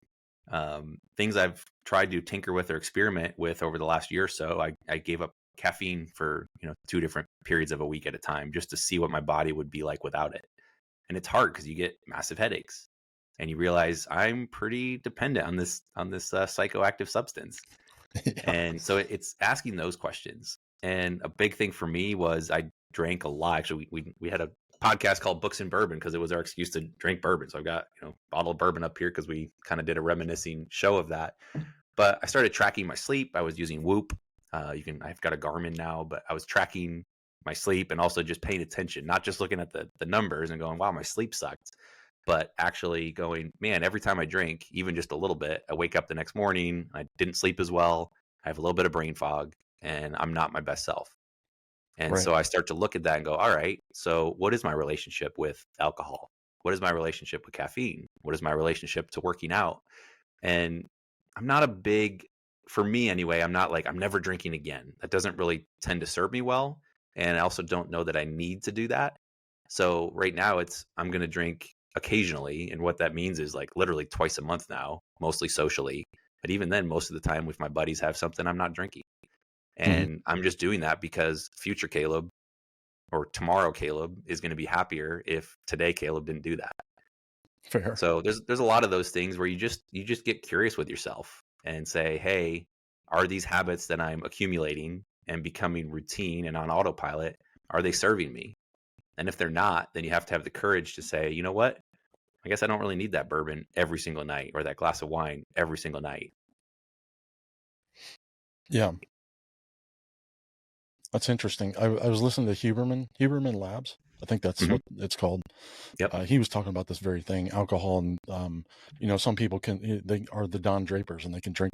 Things I've tried to tinker with or experiment with over the last year or so, I gave up caffeine for 2 different periods of a week at a time just to see what my body would be like without it. And it's hard because you get massive headaches, and you realize I'm pretty dependent on this psychoactive substance. Yeah. And so it's asking those questions. And a big thing for me was I drank a lot. Actually, we had a podcast called Books and Bourbon because it was our excuse to drink bourbon. So I've got a bottle of bourbon up here because we kind of did a reminiscing show of that. But I started tracking my sleep. I was using Whoop. I've got a Garmin now, but I was tracking my sleep and also just paying attention, not just looking at the numbers and going, wow, my sleep sucked, but actually going, man, every time I drink, even just a little bit, I wake up the next morning, I didn't sleep as well, I have a little bit of brain fog, and I'm not my best self. And Right. so I start to look at that and go, all right, so what is my relationship with alcohol? What is my relationship with caffeine? What is my relationship to working out? And I'm not a big, for me anyway, I'm never drinking again. That doesn't really tend to serve me well. And I also don't know that I need to do that. So right now I'm going to drink occasionally. And what that means is like literally twice a month now, mostly socially. But even then, most of the time, if my buddies have something, I'm not drinking. Hmm. And I'm just doing that because future Caleb or tomorrow Caleb is going to be happier if today Caleb didn't do that. Fair. So there's a lot of those things where you just get curious with yourself and say, hey, are these habits that I'm accumulating and becoming routine and on autopilot, are they serving me? And if they're not, then you have to have the courage to say, you know what? I guess I don't really need that bourbon every single night or that glass of wine every single night. Yeah. That's interesting. I was listening to Huberman Labs. I think that's Hmm. what it's called. Yep. He was talking about this very thing, alcohol, and some people they are the Don Drapers and they can drink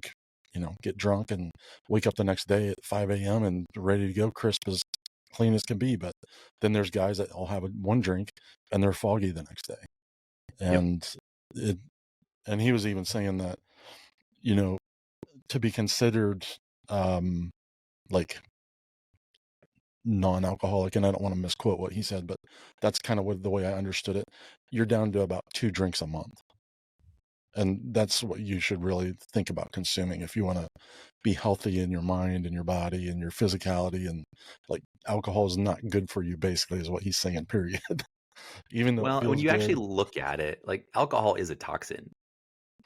get drunk and wake up the next day at 5 a.m. and ready to go, crisp as clean as can be. But then there's guys that will have one drink and they're foggy the next day. Yep. And he was even saying that, to be considered like non-alcoholic, and I don't want to misquote what he said, but that's kind of the way I understood it. You're down to about 2 drinks a month. And that's what you should really think about consuming if you want to be healthy in your mind and your body and your physicality. And like, alcohol is not good for you, basically, is what he's saying, period. Even though it Well, when feels you actually good. look at it, like alcohol is a toxin,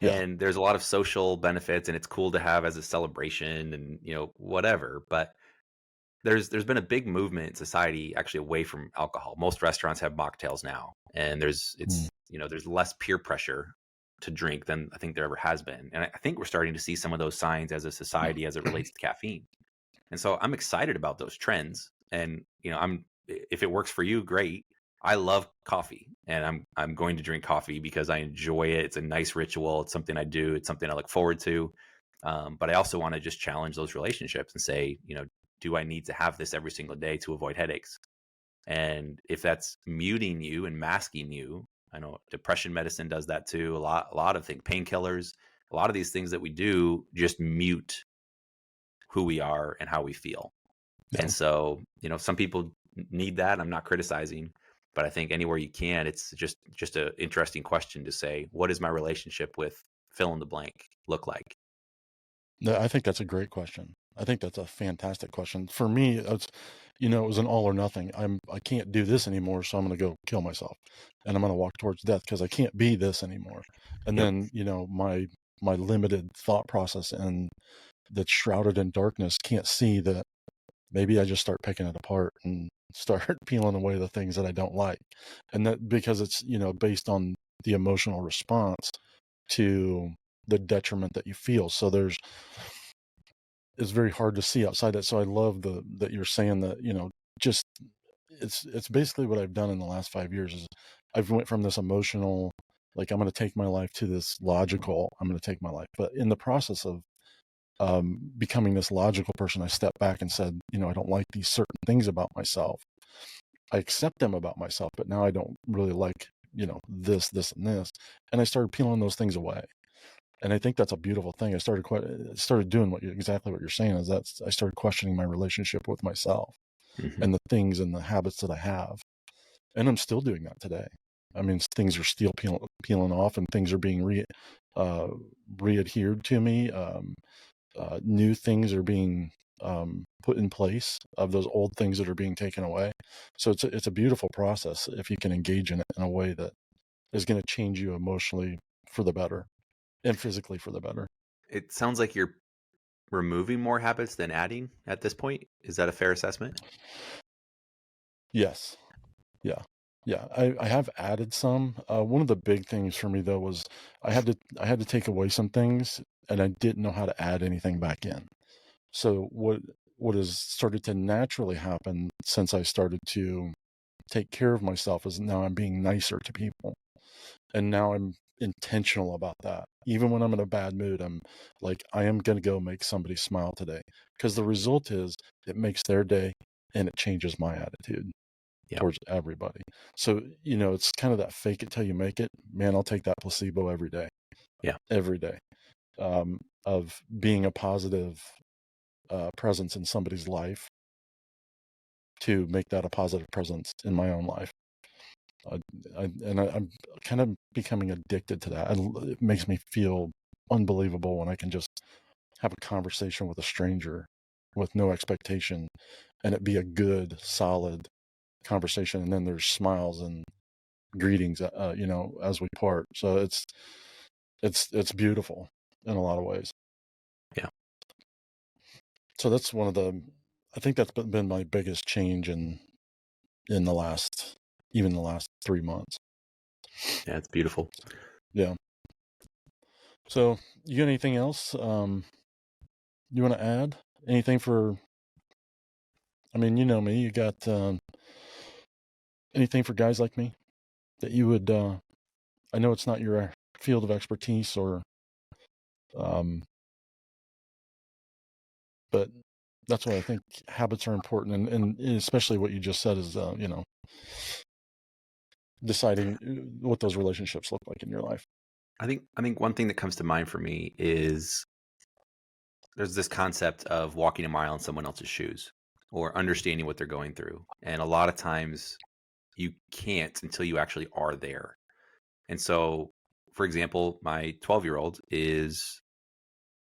Yeah. and there's a lot of social benefits, and it's cool to have as a celebration and whatever. But there's been a big movement in society actually away from alcohol. Most restaurants have mocktails now, and Mm. there's less peer pressure to drink than I think there ever has been. And I think we're starting to see some of those signs as a society as it relates to caffeine. And so I'm excited about those trends. And I'm if it works for you, great. I love coffee, and I'm going to drink coffee because I enjoy it. It's a nice ritual. It's something I do. It's something I look forward to. But I also want to just challenge those relationships and say, do I need to have this every single day to avoid headaches? And if that's muting you and masking you, I know depression medicine does that too. A lot of things, painkillers, a lot of these things that we do just mute who we are and how we feel. Yeah. And so, some people need that. I'm not criticizing, but I think anywhere you can, it's just an interesting question to say, what is my relationship with fill in the blank look like? No, I think that's a great question. I think that's a fantastic question. For me, it was an all or nothing. I can't do this anymore, so I'm going to go kill myself, and I'm going to walk towards death because I can't be this anymore. And Yep. then, my limited thought process and that's shrouded in darkness can't see that maybe I just start picking it apart and start peeling away the things that I don't like. And that because it's, based on the emotional response to the detriment that you feel. So it's very hard to see outside that. So I love that you're saying that, just it's basically what I've done in the last 5 years is I've went from this emotional, like, I'm going to take my life, to this logical, I'm going to take my life. But in the process of becoming this logical person, I stepped back and said, I don't like these certain things about myself. I accept them about myself, but now I don't really like, this, and this. And I started peeling those things away. And I think that's a beautiful thing. I started doing exactly what you're saying, is that I started questioning my relationship with myself Hmm. and the things and the habits that I have. And I'm still doing that today. I mean, things are still peeling off, and things are being re-adhered to me. New things are being put in place of those old things that are being taken away. So it's a beautiful process if you can engage in it in a way that is going to change you emotionally for the better and physically for the better. It sounds like you're removing more habits than adding at this point. Is that a fair assessment? Yes. Yeah. Yeah. I have added some. One of the big things for me though was I had to take away some things, and I didn't know how to add anything back in. So what has started to naturally happen since I started to take care of myself is now I'm being nicer to people. And now I'm intentional about that. Even when I'm in a bad mood, I'm like, I am going to go make somebody smile today. Because the result is it makes their day, and it changes my attitude Yeah. towards everybody. So, it's kind of that fake it till you make it. Man, I'll take that placebo every day, Yeah. every day, of being a positive presence in somebody's life to make that a positive presence in my own life. I'm kind of becoming addicted to that. It makes me feel unbelievable when I can just have a conversation with a stranger with no expectation, and it be a good, solid conversation. And then there's smiles and greetings, as we part. So it's beautiful in a lot of ways. Yeah. So that's I think that's been my biggest change in even the last 3 months. Yeah. It's beautiful. Yeah. So you got anything else you want to add? Anything for? I mean, you know me. You got anything for guys like me that you would? I know it's not your field of expertise, or But that's why I think habits are important, and especially what you just said is, deciding what those relationships look like in your life. I think one thing that comes to mind for me is there's this concept of walking a mile in someone else's shoes or understanding what they're going through. And a lot of times you can't until you actually are there. And so, for example, my 12-year-old is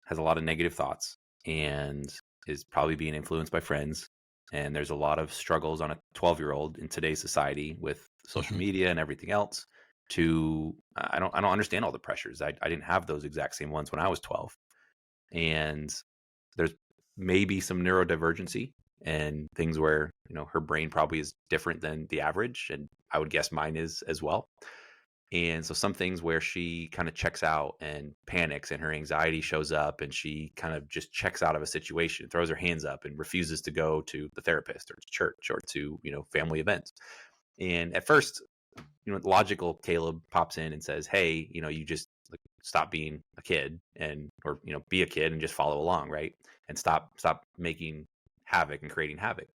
has a lot of negative thoughts and is probably being influenced by friends. And there's a lot of struggles on a 12-year-old in today's society with social Hmm. media and everything else. I don't understand all the pressures. I didn't have those exact same ones when I was 12. And there's maybe some neurodivergency and things where her brain probably is different than the average, and I would guess mine is as well. And so some things where she kind of checks out and panics and her anxiety shows up and she kind of just checks out of a situation, throws her hands up and refuses to go to the therapist or to church or to, family events. And at first, logical Caleb pops in and says, "Hey, you just like stop being a kid and or be a kid and just follow along, right? And stop making havoc and creating havoc."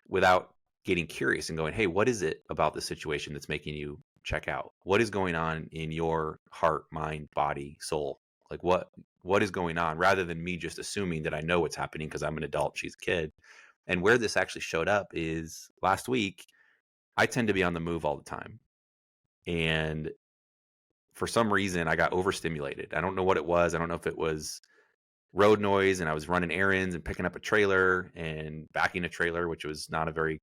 Without getting curious and going, "Hey, what is it about the situation that's making you check out? What is going on in your heart, mind, body, soul? Like what is going on?" Rather than me just assuming that I know what's happening because I'm an adult, she's a kid. And where this actually showed up is last week. I tend to be on the move all the time. And for some reason, I got overstimulated. I don't know what it was. I don't know if it was road noise and I was running errands and picking up a trailer and backing a trailer, which was not a very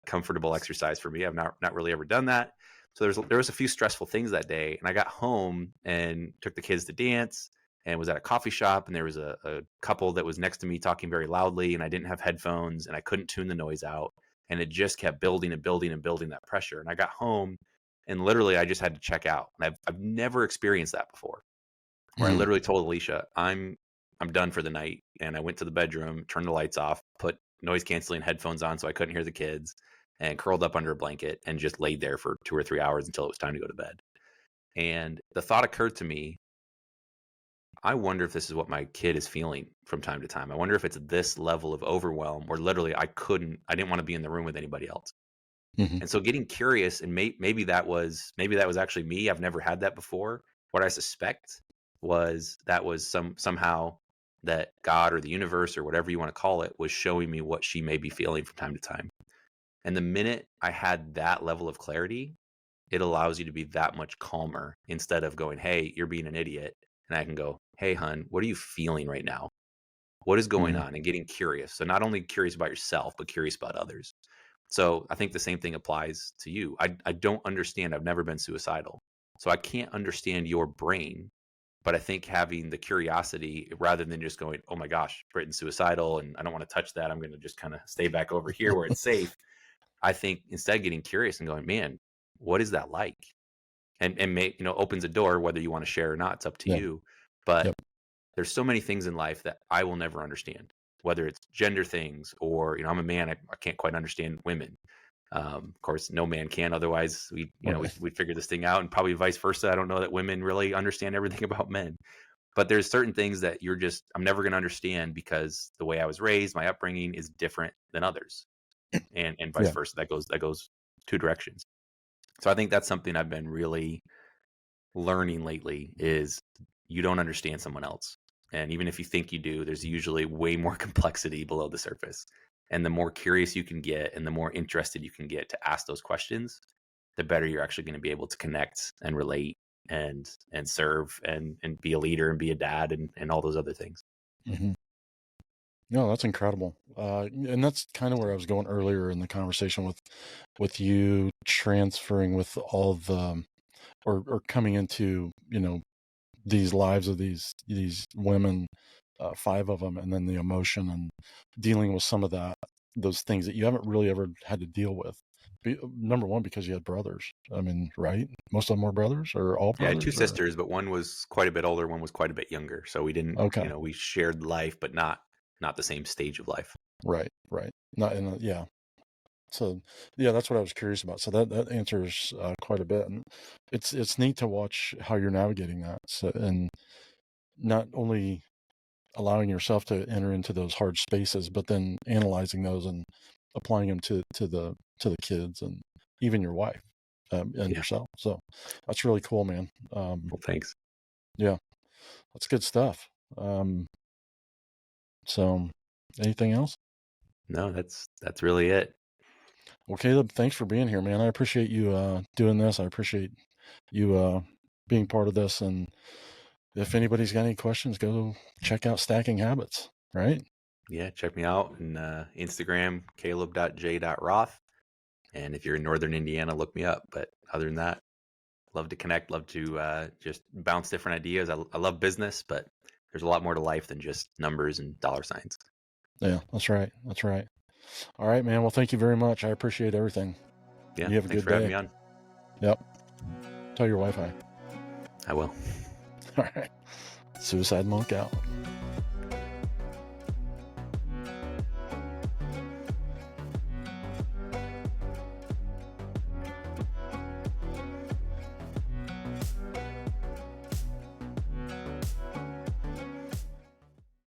comfortable exercise for me. I've not really ever done that. So there was a few stressful things that day, and I got home and took the kids to dance and was at a coffee shop, and there was a couple that was next to me talking very loudly, and I didn't have headphones and I couldn't tune the noise out, and it just kept building and building and building that pressure. And I got home and literally I just had to check out. And I've never experienced that before, where I Hmm. literally told Alicia, I'm done for the night. And I went to the bedroom, turned the lights off, put noise canceling headphones on so I couldn't hear the kids, and curled up under a blanket and just laid there for 2 or 3 hours until it was time to go to bed. And the thought occurred to me, I wonder if this is what my kid is feeling from time to time. I wonder if it's this level of overwhelm where literally I didn't want to be in the room with anybody else. Hmm. And so getting curious, and maybe that was actually me. I've never had that before. What I suspect was that was somehow that God or the universe or whatever you want to call it was showing me what she may be feeling from time to time. And the minute I had that level of clarity, it allows you to be that much calmer instead of going, "Hey, you're being an idiot." And I can go, "Hey, hun, what are you feeling right now? What is going Hmm. on?" And getting curious. So not only curious about yourself, but curious about others. So I think the same thing applies to you. I don't understand. I've never been suicidal. So I can't understand your brain. But I think having the curiosity rather than just going, "Oh my gosh, Britain's suicidal and I don't want to touch that. I'm going to just kind of stay back over here where it's safe." I think instead getting curious and going, "Man, what is that like?" And opens a door, whether you want to share or not, it's up to Yeah. you. But Yep. there's so many things in life that I will never understand, whether it's gender things or, I'm a man, I can't quite understand women. Of course, no man can. Otherwise, Right. we'd figure this thing out, and probably vice versa. I don't know that women really understand everything about men, but there's certain things that I'm never going to understand because the way I was raised, my upbringing is different than others, and vice Yeah. versa. That goes two directions. So I think that's something I've been really learning lately is you don't understand someone else. And even if you think you do, there's usually way more complexity below the surface. And the more curious you can get and the more interested you can get to ask those questions, the better you're actually going to be able to connect and relate and serve and be a leader and be a dad and all those other things. Hmm. No, that's incredible. And that's kind of where I was going earlier in the conversation with you transferring with all the or coming into, these lives of these women, five of them, and then the emotion and dealing with some of those things that you haven't really ever had to deal with. Number one, because you had brothers. I mean, right? Most of them were brothers, or all Yeah, I had two brothers, or sisters, but one was quite a bit older, one was quite a bit younger. So we didn't, okay, we shared life, but not the same stage of life. right, right. Not in yeah. So yeah, that's what I was curious about. So that answers quite a bit, and it's neat to watch how you're navigating that. So, and not only allowing yourself to enter into those hard spaces, but then analyzing those and applying them to the kids and even your wife and Yeah. yourself. So that's really cool, man. Well, thanks. Yeah, that's good stuff. So anything else? No, that's really it. Well, Caleb, thanks for being here, man. I appreciate you doing this. I appreciate you being part of this. And if anybody's got any questions, go check out Stacking Habits, right? Yeah, check me out on Instagram, caleb.j.roth. And if you're in Northern Indiana, look me up. But other than that, love to connect, love to just bounce different ideas. I love business, but there's a lot more to life than just numbers and dollar signs. Yeah, that's right. That's right. All right, man. Well, thank you very much. I appreciate everything. Yeah, You have a thanks good for day. having me on. Yep. Tell your wife hi. I will. All right. Suicide Monk out.